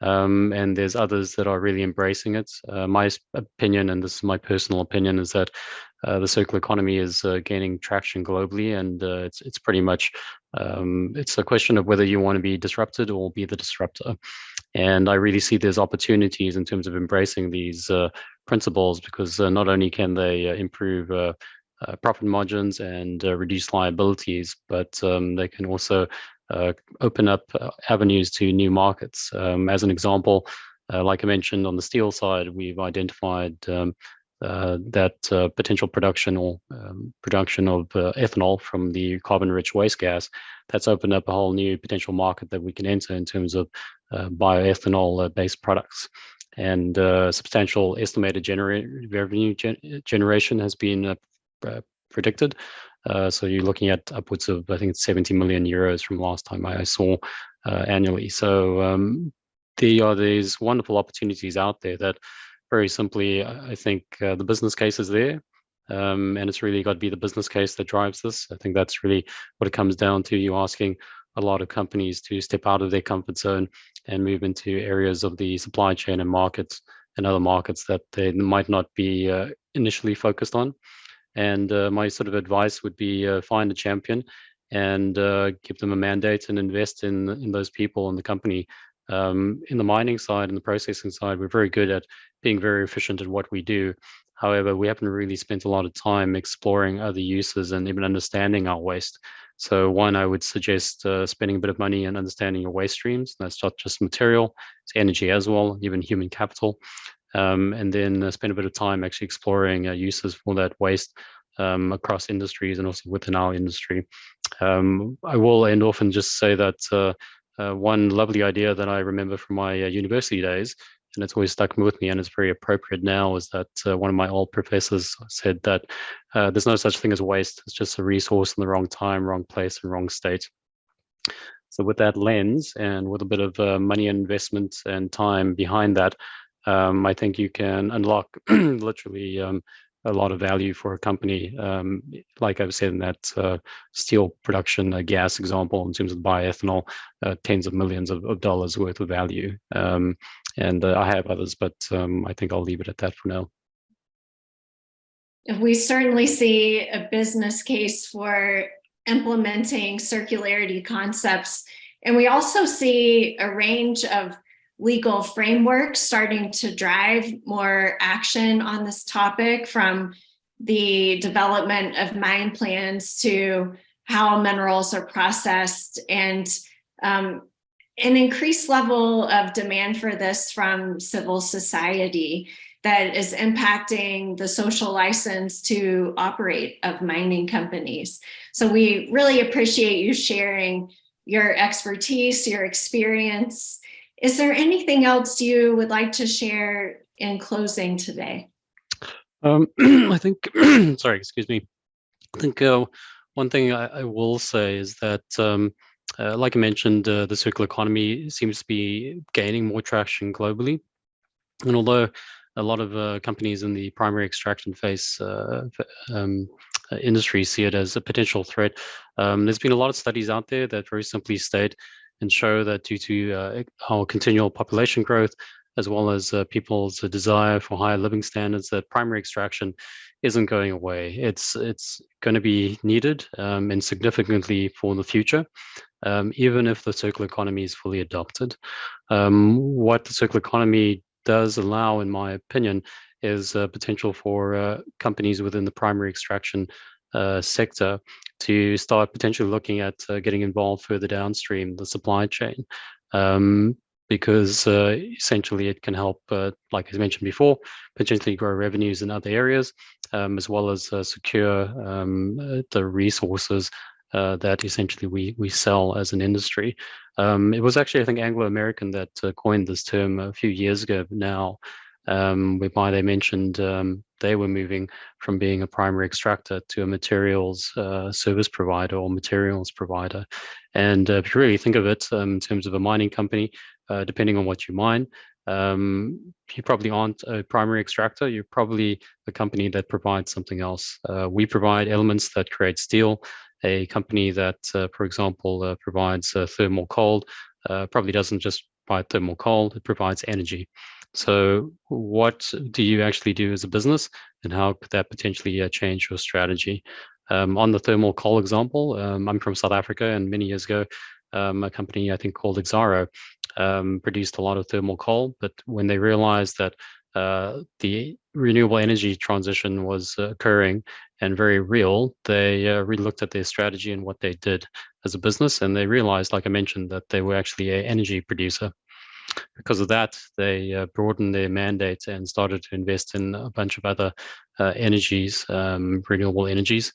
And there's others that are really embracing it. My opinion, and this is my personal opinion, is that the circular economy is gaining traction globally, and it's pretty much it's a question of whether you want to be disrupted or be the disruptor. And I really see there's opportunities in terms of embracing these principles, because not only can they improve profit margins and reduce liabilities, but they can also open up avenues to new markets. As an example, like I mentioned on the steel side, we've identified that potential production of ethanol from the carbon-rich waste gas. That's opened up a whole new potential market that we can enter in terms of bioethanol-based products. And substantial estimated revenue generation has been predicted. So you're looking at upwards of, I think it's 70 million euros from last time I saw annually. So there are these wonderful opportunities out there that very simply, I think the business case is there. And it's really got to be the business case that drives this. I think that's really what it comes down to. You asking a lot of companies to step out of their comfort zone and move into areas of the supply chain and markets and other markets that they might not be initially focused on. And my sort of advice would be find a champion and give them a mandate and invest in those people in the company. In the mining side and the processing side, we're very good at being very efficient at what we do. However, we haven't really spent a lot of time exploring other uses and even understanding our waste. So one, I would suggest spending a bit of money and understanding your waste streams. That's not just material, it's energy as well, even human capital. And then spend a bit of time actually exploring uses for that waste across industries and also within our industry. I will end off and just say that one lovely idea that I remember from my university days, and it's always stuck with me and it's very appropriate now, is that one of my old professors said that there's no such thing as waste. It's just a resource in the wrong time, wrong place, and wrong state. So with that lens and with a bit of money investment and time behind that, I think you can unlock literally a lot of value for a company. Like I've said in that steel production gas example, in terms of bioethanol, tens of millions of dollars worth of value. And I have others, but I think I'll leave it at that for now. We certainly see a business case for implementing circularity concepts. And we also see a range of legal frameworks starting to drive more action on this topic, from the development of mine plans to how minerals are processed, and an increased level of demand for this from civil society that is impacting the social license to operate of mining companies. So we really appreciate you sharing your expertise, your experience. Is there anything else you would like to share in closing today? I think, sorry, excuse me. I think one thing I will say is that, like I mentioned, the circular economy seems to be gaining more traction globally. And although a lot of companies in the primary extraction phase industry see it as a potential threat, there's been a lot of studies out there that very simply state and show that due to our continual population growth, as well as people's desire for higher living standards, that primary extraction isn't going away. It's going to be needed and significantly for the future, even if the circular economy is fully adopted. What the circular economy does allow, in my opinion, is potential for companies within the primary extraction sector to start potentially looking at getting involved further downstream the supply chain, because essentially it can help, like I mentioned before, potentially grow revenues in other areas, as well as secure the resources that essentially we sell as an industry. It was actually, I think, Anglo American that coined this term a few years ago now, whereby they mentioned they were moving from being a primary extractor to a materials service provider or materials provider. And if you really think of it in terms of a mining company, depending on what you mine, you probably aren't a primary extractor. You're probably a company that provides something else. We provide elements that create steel. A company that, for example, provides thermal coal probably doesn't just provide thermal coal, it provides energy. So what do you actually do as a business, and how could that potentially change your strategy? On the thermal coal example, I'm from South Africa, and many years ago, a company I think called Exxaro produced a lot of thermal coal, but when they realized that the renewable energy transition was occurring and very real, they really looked at their strategy and what they did as a business, and they realized, like I mentioned, that they were actually an energy producer. Because of that, they broadened their mandate and started to invest in a bunch of other energies, renewable energies,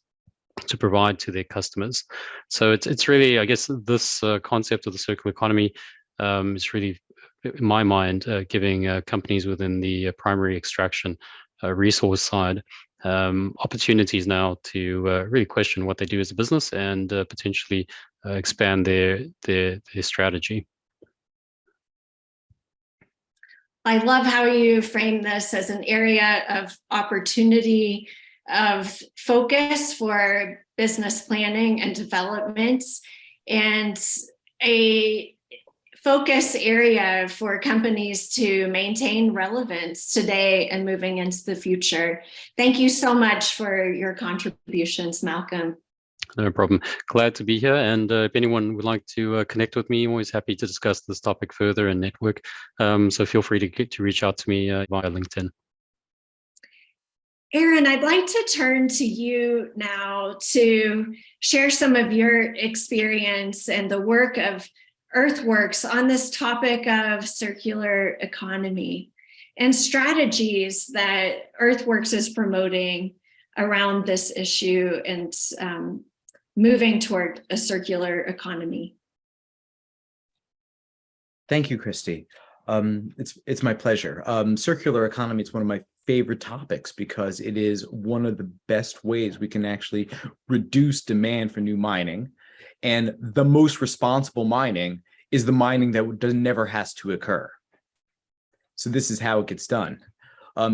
to provide to their customers. So it's really, I guess, this concept of the circular economy is really, in my mind, giving companies within the primary extraction resource side opportunities now to really question what they do as a business and potentially expand their strategy. I love how you frame this as an area of opportunity, of focus for business planning and development, and a focus area for companies to maintain relevance today and moving into the future. Thank you so much for your contributions, Malcolm. No problem. Glad to be here. And if anyone would like to connect with me, I'm always happy to discuss this topic further and network. So feel free to reach out to me via LinkedIn. Aaron, I'd like to turn to you now to share some of your experience and the work of Earthworks on this topic of circular economy and strategies that Earthworks is promoting around this issue and moving toward a circular economy. Thank you, Christy. It's my pleasure. Circular economy is one of my favorite topics because it is one of the best ways we can actually reduce demand for new mining. And the most responsible mining is the mining that never has to occur. So this is how it gets done.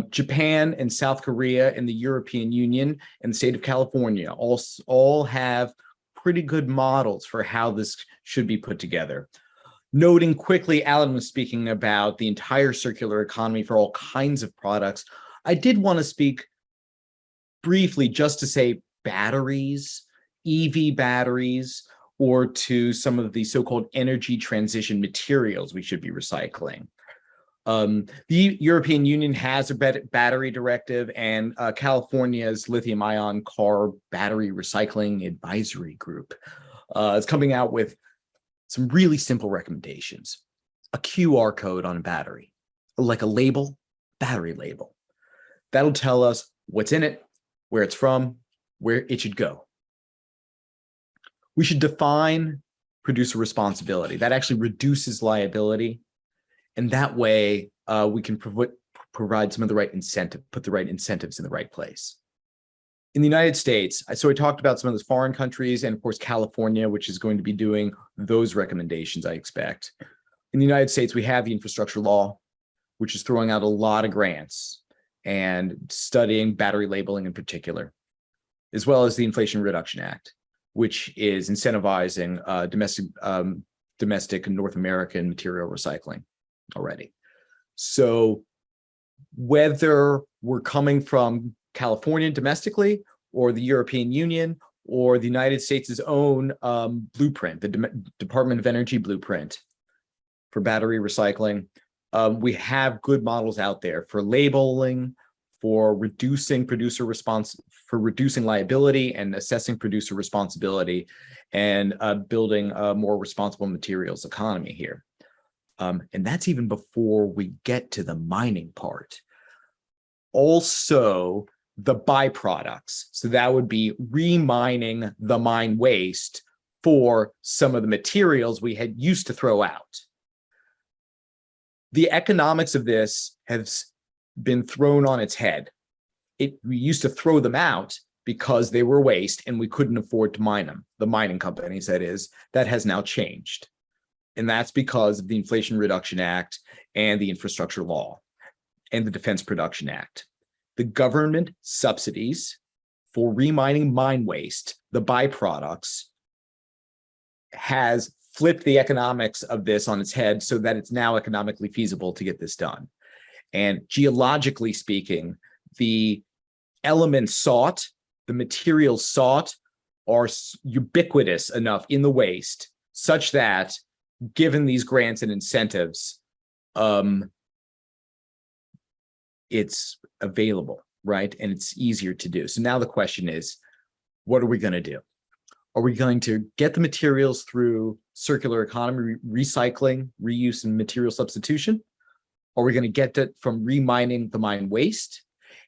Japan and South Korea and the European Union and the state of California all have pretty good models for how this should be put together. Noting quickly, Alan was speaking about the entire circular economy for all kinds of products. I did want to speak briefly just to say batteries, EV batteries, or to some of the so-called energy transition materials we should be recycling. The European Union has a battery directive, and California's lithium-ion car battery recycling advisory group is coming out with some really simple recommendations. A QR code on a battery, like a label, battery label. That'll tell us what's in it, where it's from, where it should go. We should define producer responsibility. That actually reduces liability. And that way we can provide some of the right incentive, put the right incentives in the right place. In the United States, so I talked about some of those foreign countries and of course, California, which is going to be doing those recommendations, I expect. In the United States, we have the infrastructure law, which is throwing out a lot of grants and studying battery labeling in particular, as well as the Inflation Reduction Act, which is incentivizing domestic and North American material recycling already. So whether we're coming from California domestically or the European Union or the United States' own blueprint, the Department of Energy blueprint for battery recycling, we have good models out there for labeling, for reducing reducing liability and assessing producer responsibility, and building a more responsible materials economy here. And that's even before we get to the mining part. Also, the byproducts. So that would be remining the mine waste for some of the materials we had used to throw out. The economics of this has been thrown on its head. We used to throw them out because they were waste and we couldn't afford to mine them. The mining companies, that is, that has now changed. And that's because of the Inflation Reduction Act and the infrastructure law and the Defense Production Act. The government subsidies for remining mine waste, the byproducts, has flipped the economics of this on its head so that it's now economically feasible to get this done. And geologically speaking, the elements sought, the materials sought, are ubiquitous enough in the waste such that, given these grants and incentives, it's available, right? And it's easier to do. So now the question is, what are we going to do? Are we going to get the materials through circular economy, recycling, reuse, and material substitution? Are we going to get it from remining the mine waste?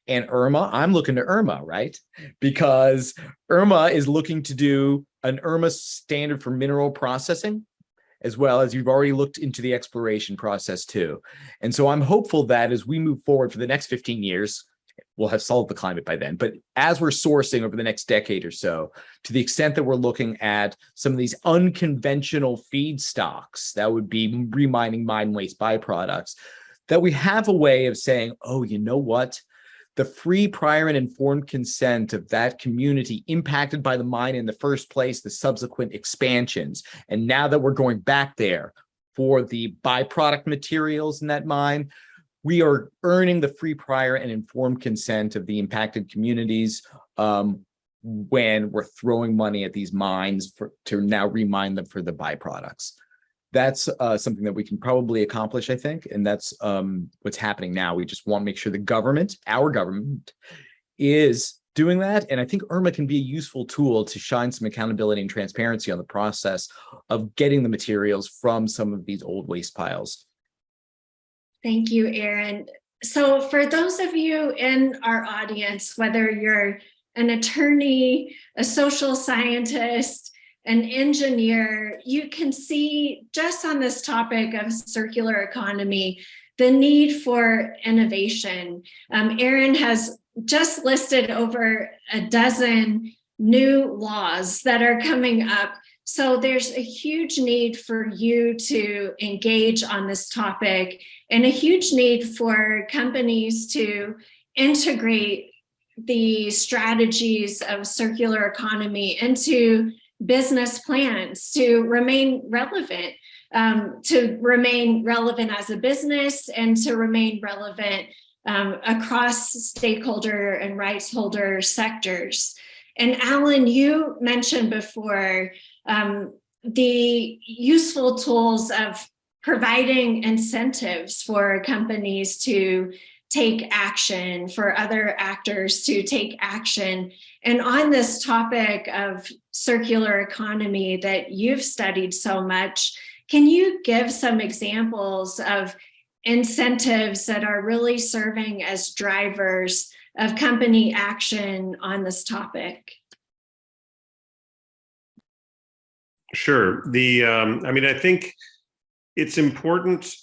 And IRMA, I'm looking to IRMA, right? Because IRMA is looking to do an IRMA standard for mineral processing, as well as you've already looked into the exploration process too. And so I'm hopeful that as we move forward for the next 15 years, we'll have solved the climate by then. But as we're sourcing over the next decade or so, to the extent that we're looking at some of these unconventional feedstocks, that would be remining mine waste byproducts, that we have a way of saying, oh, you know what? The free, prior, and informed consent of that community impacted by the mine in the first place, the subsequent expansions. And now that we're going back there for the byproduct materials in that mine, we are earning the free, prior, and informed consent of the impacted communities when we're throwing money at these mines to now remine them for the byproducts. That's something that we can probably accomplish, I think, and that's what's happening now. We just want to make sure the government, our government, is doing that, and I think IRMA can be a useful tool to shine some accountability and transparency on the process of getting the materials from some of these old waste piles. Thank you, Aaron. So for those of you in our audience, whether you're an attorney, a social scientist, an engineer, you can see just on this topic of circular economy, the need for innovation. Aaron has just listed over a dozen new laws that are coming up So there's a huge need for you to engage on this topic, and a huge need for companies to integrate the strategies of circular economy into business plans to remain relevant as a business, and to remain relevant across stakeholder and rights holder sectors. And Alan, you mentioned before the useful tools of providing incentives for companies to take action, for other actors to take action. And on this topic of circular economy that you've studied so much, can you give some examples of incentives that are really serving as drivers of company action on this topic? Sure. I think it's important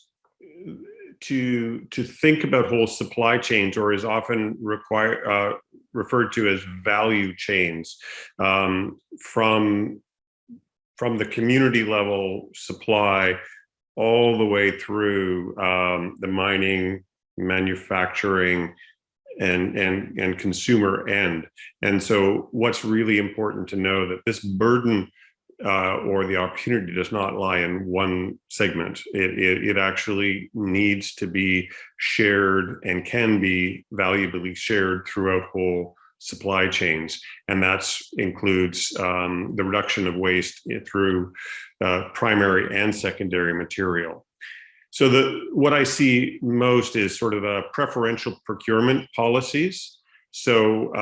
to think about whole supply chains, or is often referred to as value chains, from the community level supply all the way through the mining, manufacturing, and consumer end. And so what's really important to know that this burden or the opportunity does not lie in one segment. It actually needs to be shared and can be valuably shared throughout whole supply chains. And that includes the reduction of waste through primary and secondary material. So what I see most is sort of preferential procurement policies. So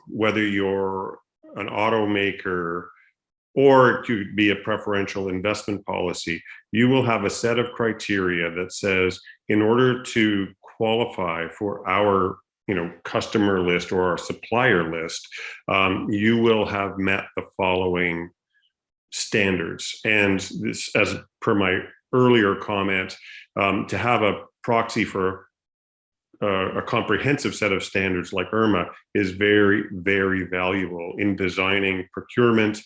whether you're an automaker, or it could be a preferential investment policy, you will have a set of criteria that says, in order to qualify for our customer list or our supplier list, you will have met the following standards. And this, as per my earlier comment, to have a proxy for a comprehensive set of standards like IRMA is very, very valuable in designing procurement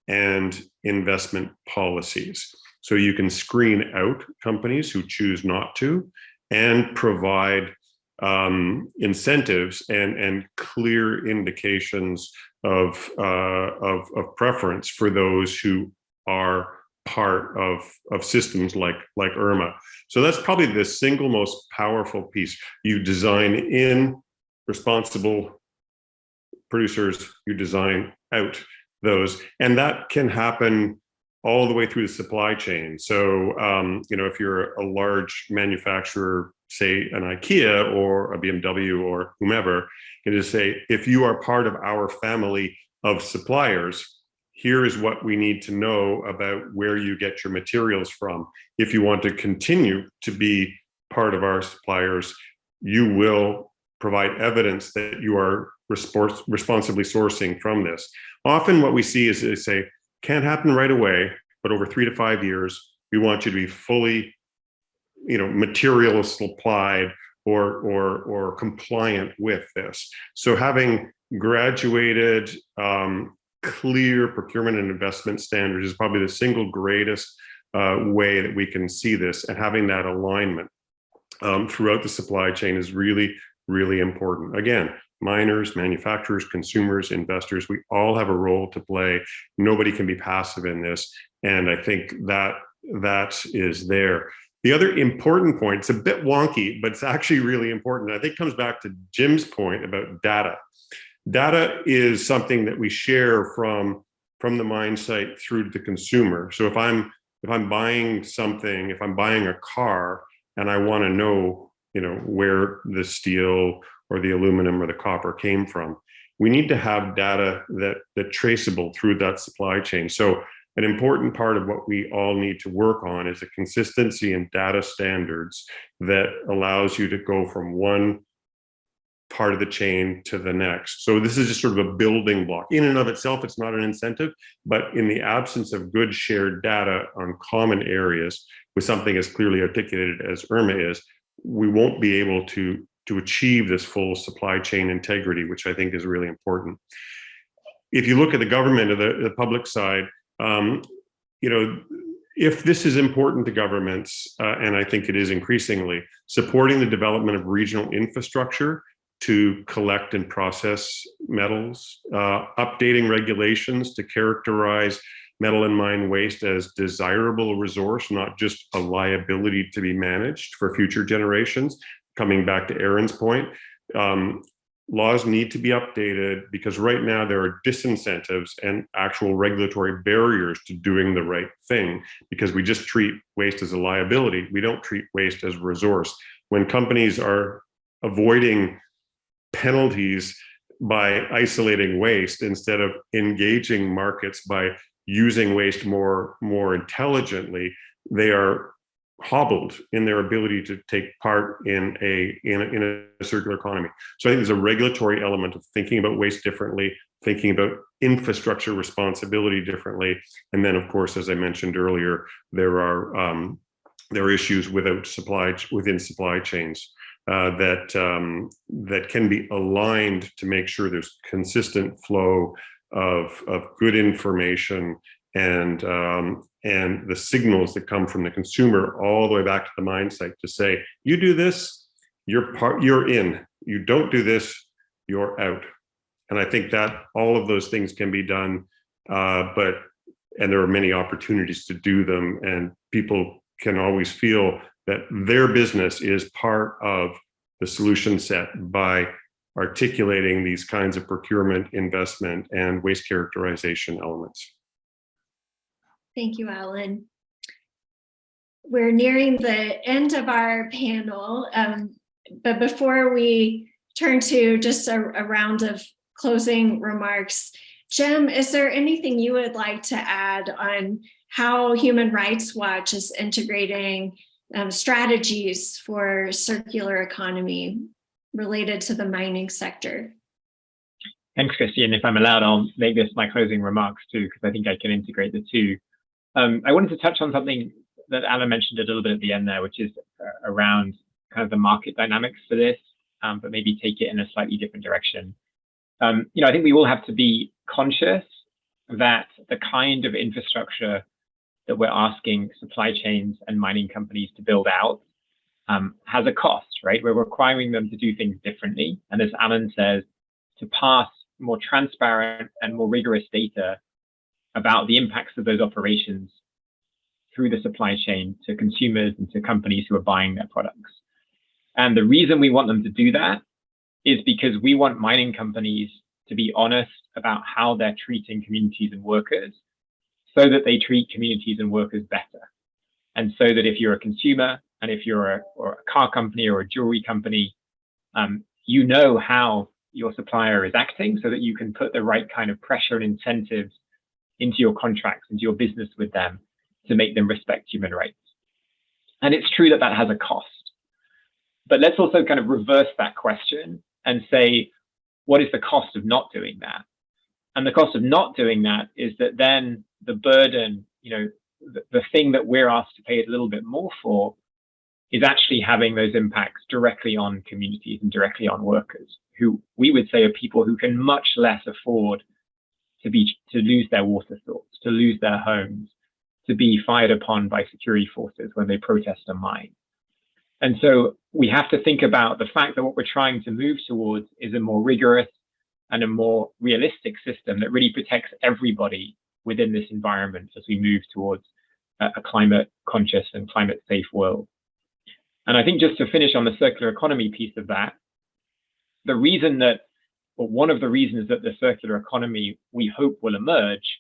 and investment policies. So you can screen out companies who choose not to, and provide incentives and clear indications of preference for those who are part of systems like IRMA. So that's probably the single most powerful piece. You design in responsible producers, you design out those, and that can happen all the way through the supply chain. So, if you're a large manufacturer, say an IKEA or a BMW or whomever, you can just say, if you are part of our family of suppliers, here is what we need to know about where you get your materials from. If you want to continue to be part of our suppliers, you will provide evidence that you are responsibly sourcing from this. Often what we see is they say, can't happen right away, but over 3 to 5 years, we want you to be fully, material supplied or compliant with this. So having graduated, clear procurement and investment standards is probably the single greatest way that we can see this, and having that alignment throughout the supply chain is really, really important. Again, miners, manufacturers, consumers, investors, we all have a role to play. Nobody can be passive in this. And I think that is there. The other important point, it's a bit wonky, but it's actually really important. I think it comes back to Jim's point about data. Data is something that we share from the mine site through to the consumer. So if I'm buying something, if I'm buying a car and I want to know, where the steel or the aluminum or the copper came from, we need to have data that's traceable through that supply chain. So an important part of what we all need to work on is a consistency in data standards that allows you to go from one part of the chain to the next. So this is just sort of a building block. In and of itself, it's not an incentive, but in the absence of good shared data on common areas with something as clearly articulated as IRMA is, we won't be able to achieve this full supply chain integrity, which I think is really important. If you look at the government or the public side, You know, if this is important to governments, and I think it is increasingly, supporting the development of regional infrastructure to collect and process metals, updating regulations to characterize metal and mine waste as desirable resource, not just a liability to be managed for future generations. Coming back to Aaron's point, laws need to be updated because right now there are disincentives and actual regulatory barriers to doing the right thing because we just treat waste as a liability. We don't treat waste as a resource. When companies are avoiding penalties by isolating waste instead of engaging markets by using waste more intelligently, they are hobbled in their ability to take part in a circular economy. So I think there's a regulatory element of thinking about waste differently, thinking about infrastructure responsibility differently, and then, of course, as I mentioned earlier, there are issues within supply chains that can be aligned to make sure there's consistent flow of good information and the signals that come from the consumer all the way back to the mine site to say, you do this, you're in. You don't do this, you're out. And I think that all of those things can be done, and there are many opportunities to do them, and people can always feel that their business is part of the solution set by articulating these kinds of procurement, investment, and waste characterization elements. Thank you, Alan. We're nearing the end of our panel, but before we turn to just a round of closing remarks, Jim, is there anything you would like to add on how Human Rights Watch is integrating strategies for circular economy related to the mining sector? Thanks, Christy. And if I'm allowed, I'll make this my closing remarks too, because I think I can integrate the two. I wanted to touch on something that Alan mentioned a little bit at the end there, which is around kind of the market dynamics for this, but maybe take it in a slightly different direction. I think we all have to be conscious that the kind of infrastructure that we're asking supply chains and mining companies to build out has a cost, right? We're requiring them to do things differently. And as Alan says, to pass more transparent and more rigorous data about the impacts of those operations through the supply chain to consumers and to companies who are buying their products. And the reason we want them to do that is because we want mining companies to be honest about how they're treating communities and workers so that they treat communities and workers better. And so that if you're a consumer and if you're a car company or a jewelry company, you know how your supplier is acting so that you can put the right kind of pressure and incentives into your contracts, into your business with them to make them respect human rights. And it's true that that has a cost. But let's also kind of reverse that question and say, what is the cost of not doing that? And the cost of not doing that is that then the burden, the thing that we're asked to pay a little bit more for is actually having those impacts directly on communities and directly on workers, who we would say are people who can much less afford to lose their water source, to lose their homes, to be fired upon by security forces when they protest a mine. And so we have to think about the fact that what we're trying to move towards is a more rigorous and a more realistic system that really protects everybody within this environment as we move towards a climate conscious and climate safe world. And I think just to finish on the circular economy piece of that, one of the reasons that the circular economy we hope will emerge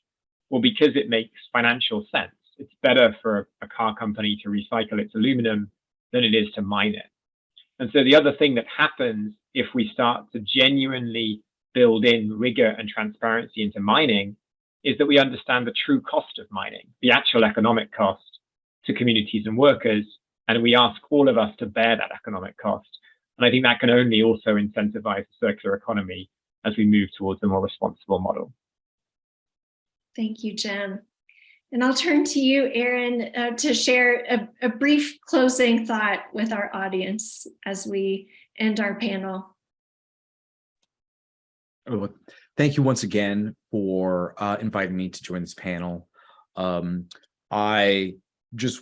will because it makes financial sense. It's better for a car company to recycle its aluminum than it is to mine it. And so the other thing that happens if we start to genuinely build in rigor and transparency into mining is that we understand the true cost of mining, the actual economic cost to communities and workers, and we ask all of us to bear that economic cost. And I think that can only also incentivize the circular economy as we move towards a more responsible model. Thank you, Jim. And I'll turn to you, Aaron, to share a brief closing thought with our audience as we end our panel. Thank you once again for inviting me to join this panel. I just,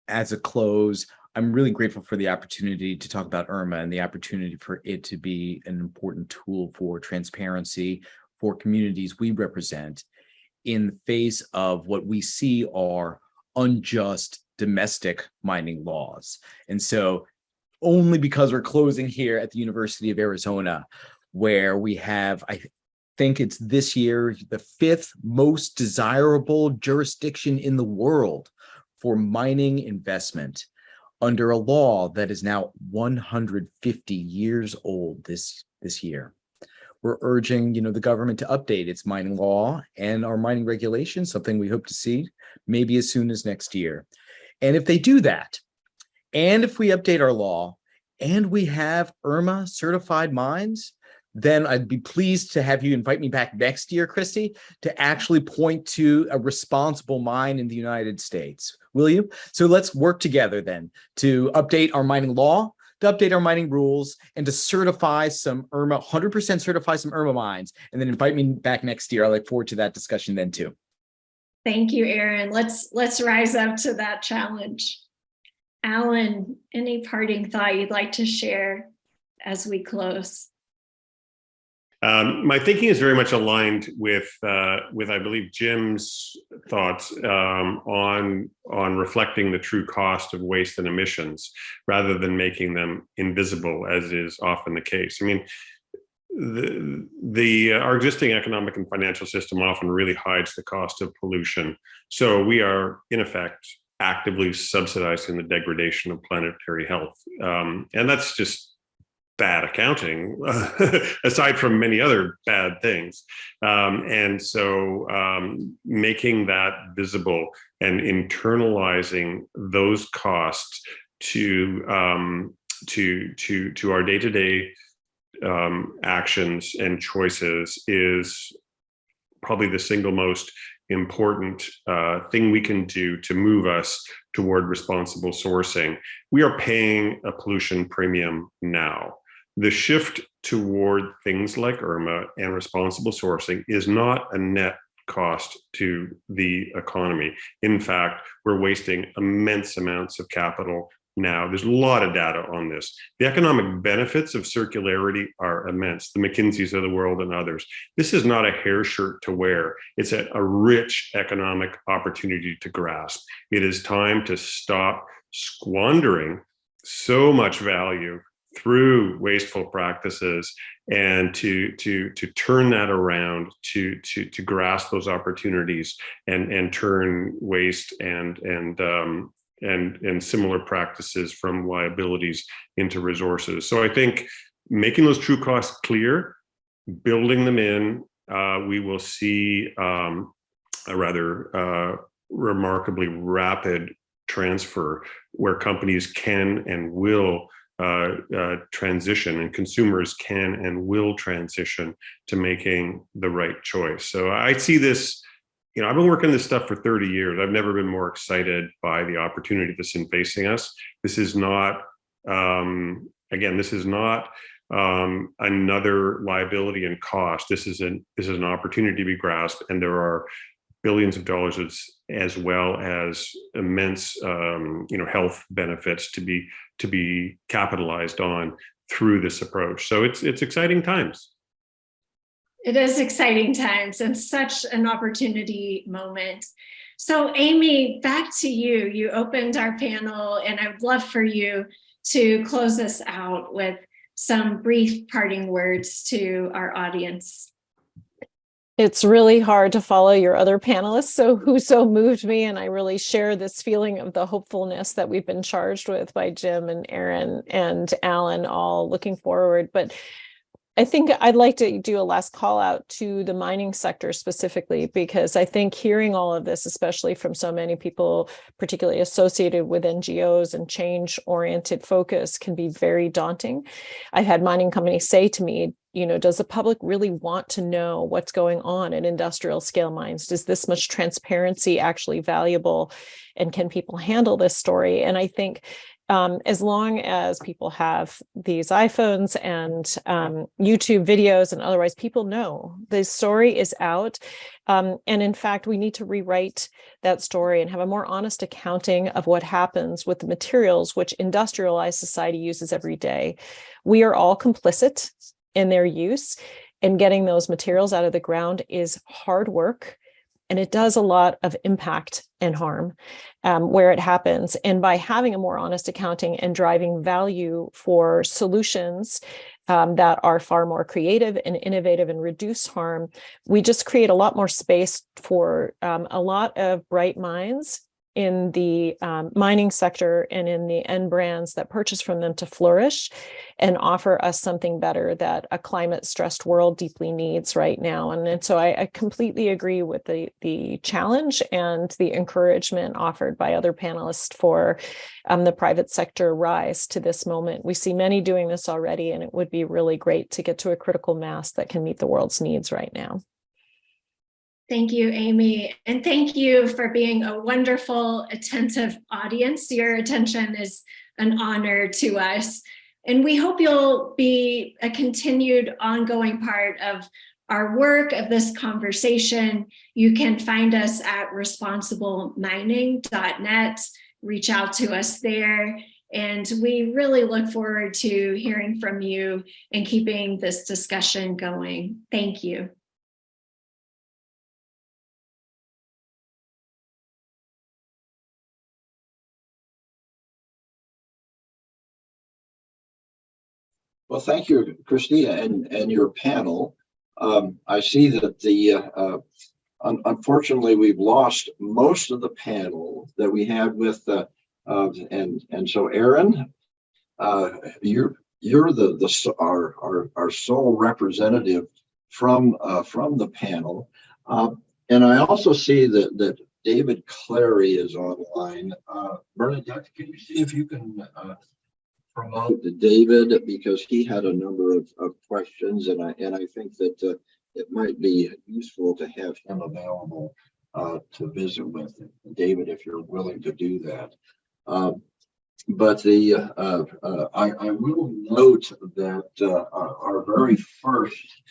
as a close, I'm really grateful for the opportunity to talk about IRMA and the opportunity for it to be an important tool for transparency for communities we represent in the face of what we see are unjust domestic mining laws. And so only because we're closing here at the University of Arizona, where we have, I think it's this year, the 5th most desirable jurisdiction in the world for mining investment under a law that is now 150 years old this year. We're urging, the government to update its mining law and our mining regulations, something we hope to see maybe as soon as next year. And if they do that, and if we update our law and we have IRMA certified mines, then I'd be pleased to have you invite me back next year, Christy, to actually point to a responsible mine in the United States. Will you? So let's work together then to update our mining law, to update our mining rules, and to certify some IRMA, 100% certify some IRMA mines, and then invite me back next year. I look forward to that discussion then too. Thank you, Aaron. Let's rise up to that challenge. Alan, any parting thought you'd like to share as we close? My thinking is very much aligned with I believe Jim's thoughts on reflecting the true cost of waste and emissions rather than making them invisible, as is often the case. I mean, our existing economic and financial system often really hides the cost of pollution. So we are in effect actively subsidizing the degradation of planetary health, and that's just bad accounting, aside from many other bad things. And so making that visible and internalizing those costs to our day-to-day actions and choices is probably the single most important thing we can do to move us toward responsible sourcing. We are paying a pollution premium now. The shift toward things like IRMA and responsible sourcing is not a net cost to the economy. In fact, we're wasting immense amounts of capital now. There's a lot of data on this. The economic benefits of circularity are immense. The McKinseys of the world and others. This is not a hair shirt to wear. It's a rich economic opportunity to grasp. It is time to stop squandering so much value through wasteful practices and to turn that around, to grasp those opportunities and turn waste and similar practices from liabilities into resources. So I think making those true costs clear, building them in, we will see a rather remarkably rapid transfer where companies can and will transition, and consumers can and will transition to making the right choice. So I see this, I've been working this stuff for 30 years. I've never been more excited by the opportunity that's in facing us. This is not, this is not another liability and cost. This is an opportunity to be grasped, and there are billions of dollars as well as immense health benefits to be capitalized on through this approach. So it's exciting times. It is exciting times and such an opportunity moment. So Amy, back to you. You opened our panel, and I would love for you to close us out with some brief parting words to our audience. It's really hard to follow your other panelists, who so moved me, and I really share this feeling of the hopefulness that we've been charged with by Jim and Aaron and Alan, all looking forward. But I think I'd like to do a last call out to the mining sector specifically, because I think hearing all of this, especially from so many people, particularly associated with NGOs and change-oriented focus, can be very daunting. I've had mining companies say to me, does the public really want to know what's going on in industrial scale mines? Is this much transparency actually valuable? And can people handle this story? And I think as long as people have these iPhones and YouTube videos and otherwise, people know the story is out. And in fact, we need to rewrite that story and have a more honest accounting of what happens with the materials which industrialized society uses every day. We are all complicit in their use, and getting those materials out of the ground is hard work. And it does a lot of impact and harm where it happens. And by having a more honest accounting and driving value for solutions that are far more creative and innovative and reduce harm, we just create a lot more space for a lot of bright minds in the mining sector and in the end brands that purchase from them to flourish and offer us something better that a climate stressed world deeply needs right now. And so I completely agree with the challenge and the encouragement offered by other panelists for the private sector rise to this moment. We see many doing this already, and it would be really great to get to a critical mass that can meet the world's needs right now. Thank you, Amy. And thank you for being a wonderful, attentive audience. Your attention is an honor to us. And we hope you'll be a continued ongoing part of our work, of this conversation. You can find us at responsiblemining.net. Reach out to us there. And we really look forward to hearing from you and keeping this discussion going. Thank you. Well, thank you, Christy, and your panel. I see that unfortunately, we've lost most of the panel that we had with, and so Aaron, you're our sole representative from the panel, and I also see that David Clary is online. Bernadette, can you see if you can promote David, because he had a number of questions, and I think that it might be useful to have him available to visit with. David, if you're willing to do that. But I will note that our very first,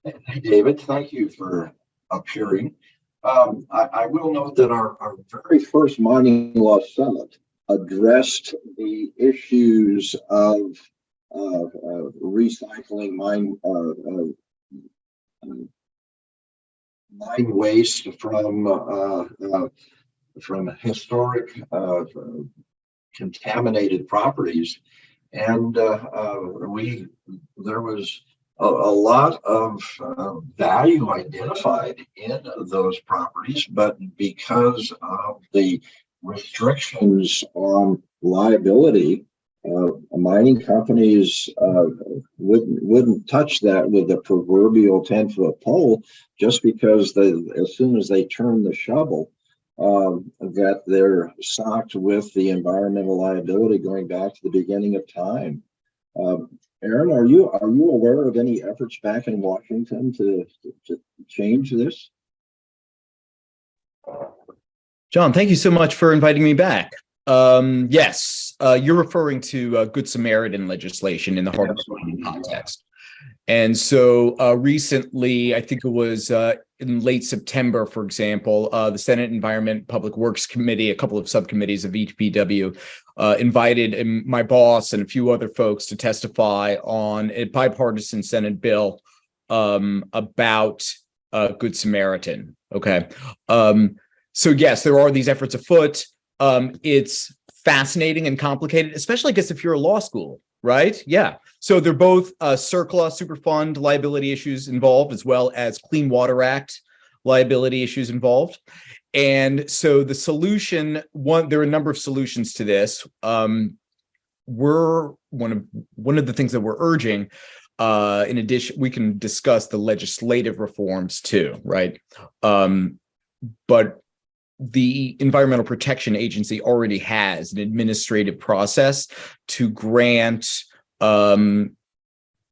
hey David, thank you for appearing. I will note that our very first Mining Law Summit addressed the issues of recycling mine waste from historic contaminated properties, and there was a lot of value identified in those properties, but because of the restrictions on liability, mining companies wouldn't touch that with the proverbial 10-foot pole, just because as soon as they turn the shovel, that they're socked with the environmental liability going back to the beginning of time. Aaron, are you aware of any efforts back in Washington to change this? John, thank you so much for inviting me back. Yes, you're referring to Good Samaritan legislation in the harvest mining context. And so recently, I think it was in late September, for example, the Senate Environment Public Works Committee, a couple of subcommittees of EPW, invited my boss and a few other folks to testify on a bipartisan Senate bill about Good Samaritan. Okay. So yes, there are these efforts afoot. It's fascinating and complicated, especially I guess if you're a law school, right? Yeah. So they're both CERCLA, Superfund liability issues involved, as well as Clean Water Act liability issues involved. And so the solution, there are a number of solutions to this. We're one of the things that we're urging. In addition, we can discuss the legislative reforms too, right? But the Environmental Protection Agency already has an administrative process to grant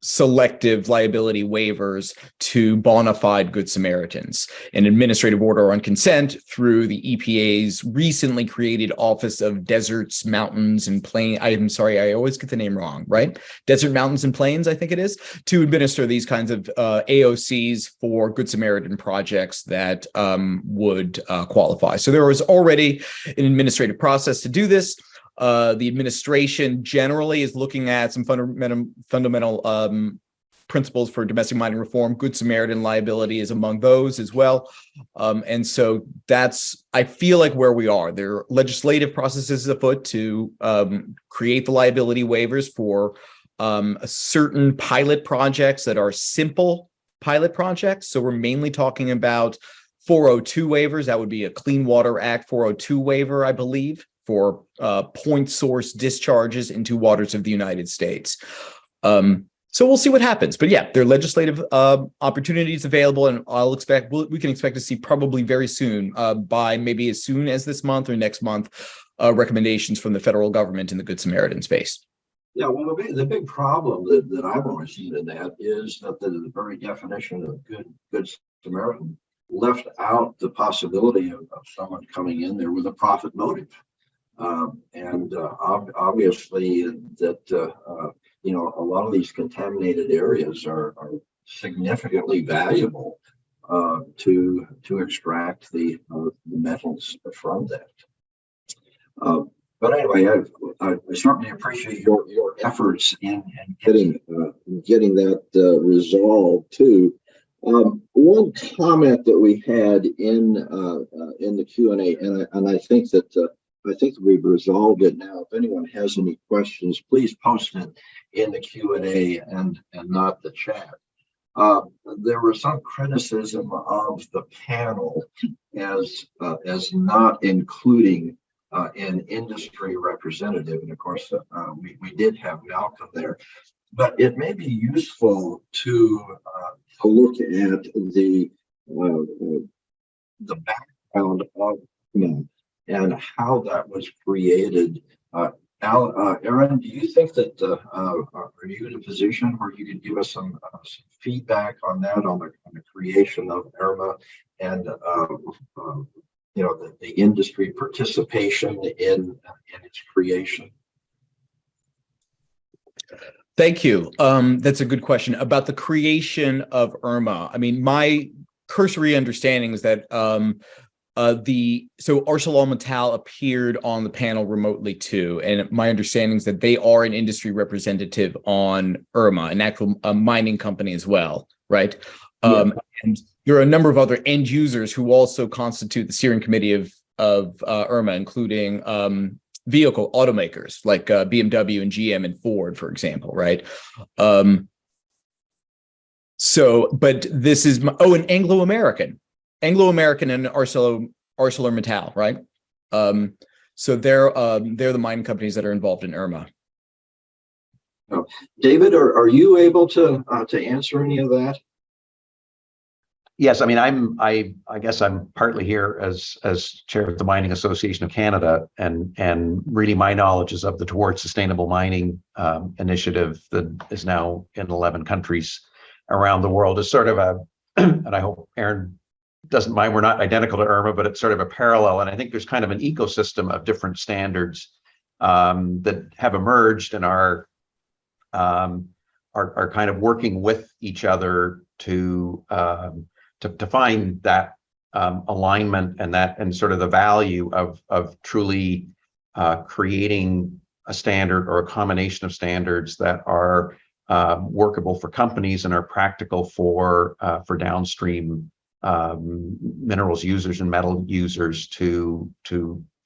selective liability waivers to bona fide Good Samaritans. An administrative order on consent through the EPA's recently created Office of Deserts, Mountains, and Plains. I'm sorry, I always get the name wrong, right? Desert, Mountains, and Plains, I think it is, to administer these kinds of AOCs for Good Samaritan projects that would qualify. So there was already an administrative process to do this. The administration generally is looking at some fundamental principles for domestic mining reform. Good Samaritan liability is among those as well. And so that's, I feel like, where we are. There are legislative processes afoot to create the liability waivers for certain pilot projects that are simple pilot projects. So we're mainly talking about 402 waivers. That would be a Clean Water Act 402 waiver, I believe, for point source discharges into waters of the United States. So we'll see what happens. But yeah, there are legislative opportunities available, and we can expect to see probably very soon, by maybe as soon as this month or next month, recommendations from the federal government in the Good Samaritan space. Yeah, well, the big problem that I've always seen in that is that the very definition of good Samaritan left out the possibility of someone coming in there with a profit motive. Obviously that, a lot of these contaminated areas are significantly valuable to extract the metals from that. But anyway, I certainly appreciate your efforts in getting that resolved too. One comment that we had in the Q&A, and I think that we've resolved it now. If anyone has any questions, please post it in the Q&A and not the chat. There was some criticism of the panel as not including an industry representative, and of course we did have Malcolm there. But it may be useful to look at the background of and how that was created. Aaron, do you think that are you in a position where you could give us some feedback on that, on the creation of IRMA and the industry participation in its creation? Thank you. That's a good question about the creation of IRMA. I mean, my cursory understanding is that so ArcelorMittal appeared on the panel remotely too, and my understanding is that they are an industry representative on IRMA, an actual mining company as well, right? Yeah. And there are a number of other end users who also constitute the steering committee of IRMA, including vehicle automakers like BMW and GM and Ford, for example, right? But this is an Anglo-American and ArcelorMittal, right? So they're the mining companies that are involved in IRMA. Oh. David, are you able to answer any of that? Yes, I mean, I guess I'm partly here as chair of the Mining Association of Canada, and really my knowledge is of the Towards Sustainable Mining initiative that is now in 11 countries around the world. Is sort of and I hope Aaron doesn't mind, we're not identical to IRMA, but it's sort of a parallel. And I think there's kind of an ecosystem of different standards that have emerged and are kind of working with each other to find that alignment and sort of the value of truly creating a standard or a combination of standards that are workable for companies and are practical for downstream minerals users and metal users to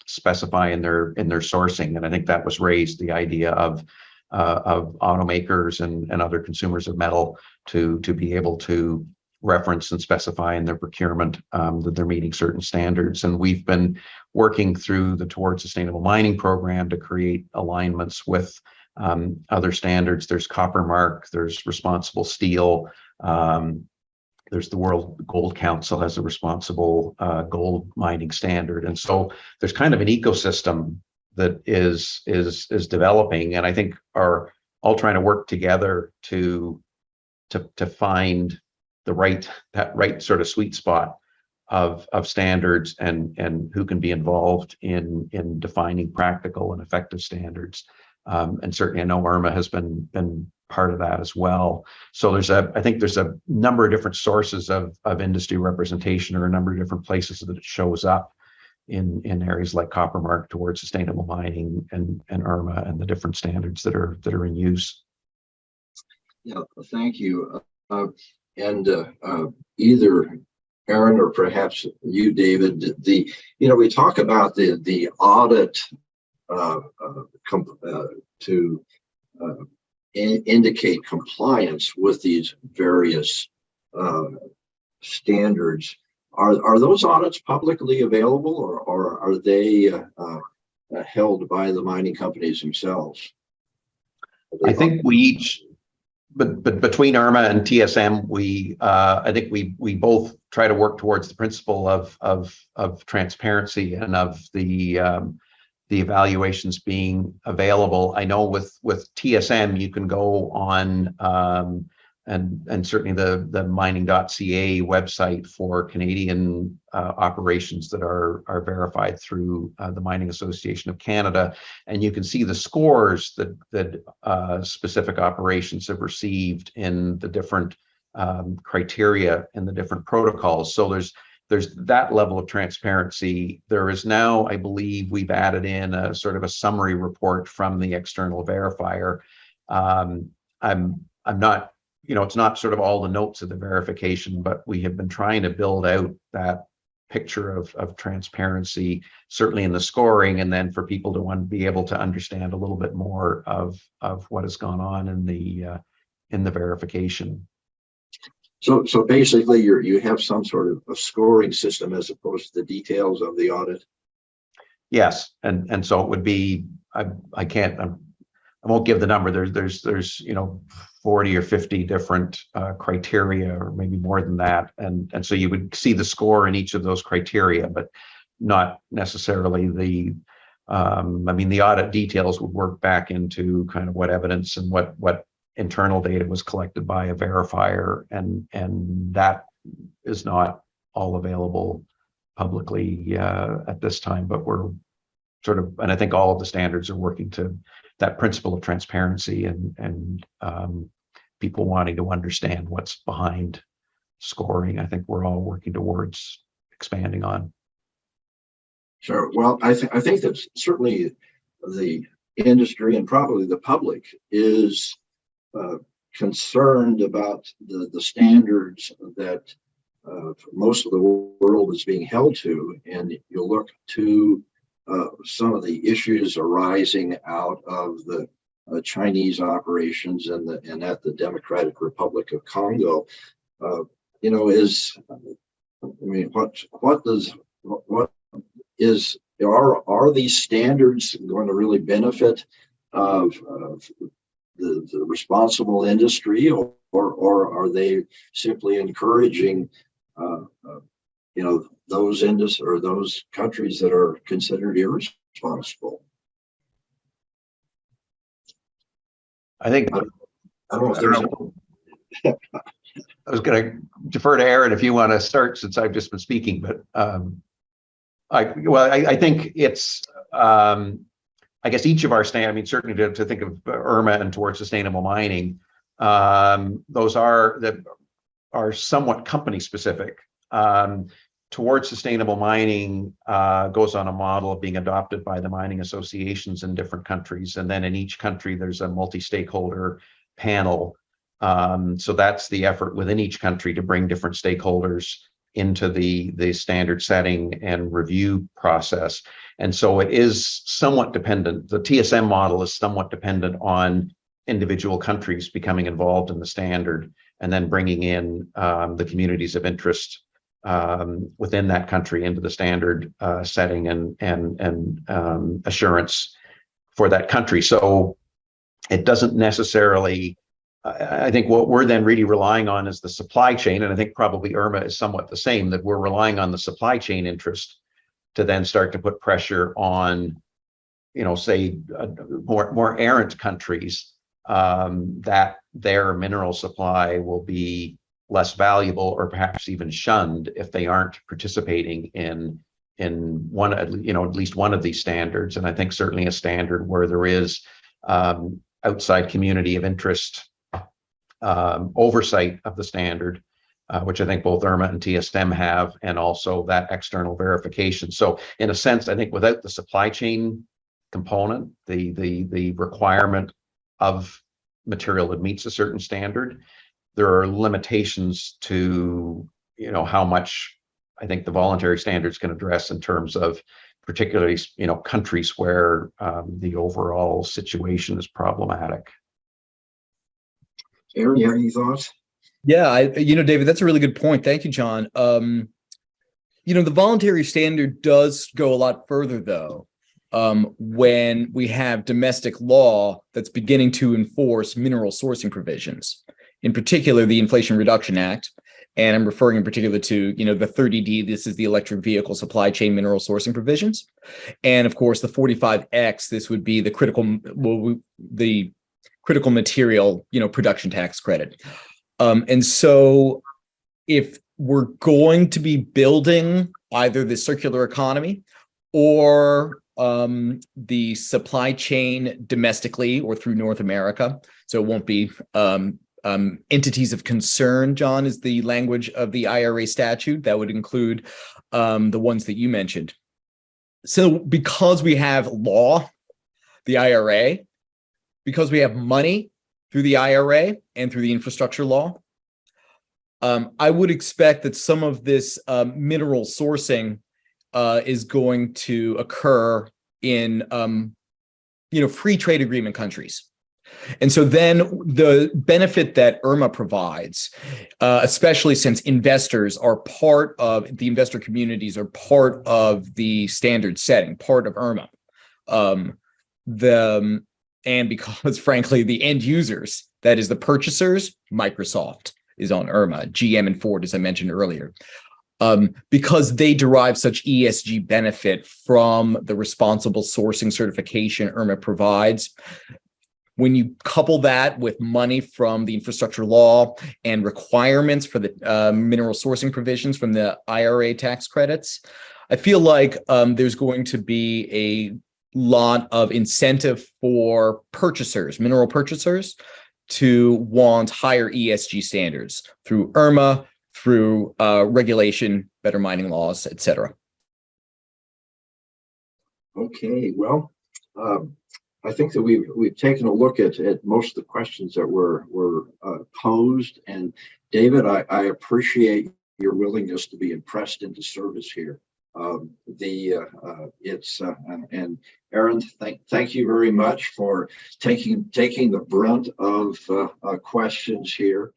specify in their sourcing. And I think that was raised, the idea of automakers and other consumers of metal to be able to reference and specify in their procurement that they're meeting certain standards. And we've been working through the Towards Sustainable Mining program to create alignments with other standards. There's Copper Mark, there's Responsible Steel, there's the World Gold Council has a responsible gold mining standard. And so there's kind of an ecosystem that is developing. And I think our all trying to work together to find the right sort of sweet spot of standards and who can be involved in defining practical and effective standards. And certainly I know IRMA has been part of that as well. So I think there's a number of different sources of industry representation, or a number of different places that it shows up in areas like Copper Mark towards sustainable mining and IRMA and the different standards that are in use. Yeah, thank you. Either Aaron or perhaps you, David, we talk about the audit to indicate compliance with these various standards. Are those audits publicly available, or are they held by the mining companies themselves? I think we each, but between IRMA and TSM, I think we both try to work towards the principle of transparency and of the evaluations being available. I know with TSM, you can go on and certainly the mining.ca website for Canadian operations that are verified through the Mining Association of Canada, and you can see the scores that specific operations have received in the different criteria and the different protocols. So there's that level of transparency. There is now, I believe, we've added in a sort of a summary report from the external verifier. I'm not, it's not sort of all the notes of the verification, but we have been trying to build out that picture of transparency, certainly in the scoring, and then for people to be able to understand a little bit more of what has gone on in the verification. So basically, you have some sort of a scoring system as opposed to the details of the audit. Yes, and so it would be, I won't give the number. There's 40 or 50 different criteria, or maybe more than that, and so you would see the score in each of those criteria, but not necessarily the audit details would work back into kind of what evidence and what internal data was collected by a verifier, and that is not all available publicly at this time, but we're sort of, and I think all of the standards are working to that principle of transparency and people wanting to understand what's behind scoring. I think we're all working towards expanding on. Sure. Well, I think that certainly the industry and probably the public is concerned about the standards that most of the world is being held to, and you look to some of the issues arising out of the Chinese operations and at the Democratic Republic of Congo. What are these standards going to really benefit of the responsible industry, or are they simply encouraging those industries or those countries that are considered irresponsible? I think I don't know if there's I was going to defer to Aaron if you want to start, since I've just been speaking, but I think it's I guess each of our certainly to think of IRMA and towards sustainable mining, those are somewhat company specific. Towards sustainable mining goes on a model of being adopted by the mining associations in different countries, and then in each country there's a multi-stakeholder panel. So that's the effort within each country to bring different stakeholders into the standard setting and review process. And so it is somewhat dependent. The TSM model is somewhat dependent on individual countries becoming involved in the standard, and then bringing in the communities of interest within that country into the standard setting and assurance for that country. So it doesn't necessarily, I think what we're then really relying on is the supply chain, and I think probably IRMA is somewhat the same, that we're relying on the supply chain interest to then start to put pressure on, say, more errant countries that their mineral supply will be less valuable or perhaps even shunned if they aren't participating in one, at least one of these standards. And I think certainly a standard where there is outside community of interest oversight of the standard, which I think both IRMA and TSM have, and also that external verification. So in a sense, I think without the supply chain component, the requirement of material that meets a certain standard, there are limitations to how much I think the voluntary standards can address in terms of particularly countries where the overall situation is problematic. Aaron, you have any thoughts? Yeah, David, that's a really good point. Thank you, John. The voluntary standard does go a lot further, though, when we have domestic law that's beginning to enforce mineral sourcing provisions, in particular, the Inflation Reduction Act. And I'm referring in particular to, the 30D, this is the electric vehicle supply chain mineral sourcing provisions. And of course, the 45X, this would be the critical material, production tax credit. And so if we're going to be building either the circular economy or the supply chain domestically or through North America, so it won't be entities of concern, John, is the language of the IRA statute. That would include the ones that you mentioned. So because we have law, the IRA, because we have money through the IRA and through the infrastructure law, I would expect that some of this mineral sourcing is going to occur in free trade agreement countries. And so then the benefit that IRMA provides, especially since investors are part of the investor communities, are part of the standard setting, part of IRMA, and because frankly, the end users, that is the purchasers, Microsoft is on IRMA, GM and Ford, as I mentioned earlier, because they derive such ESG benefit from the responsible sourcing certification IRMA provides. When you couple that with money from the infrastructure law and requirements for the mineral sourcing provisions from the IRA tax credits, I feel like there's going to be a lot of incentive for purchasers, mineral purchasers, to want higher ESG standards through IRMA, through regulation, better mining laws, et cetera. Okay, well, I think that we've taken a look at most of the questions that were posed. And David, I appreciate your willingness to be impressed into service here. And Aaron, thank you very much for taking the brunt of questions here.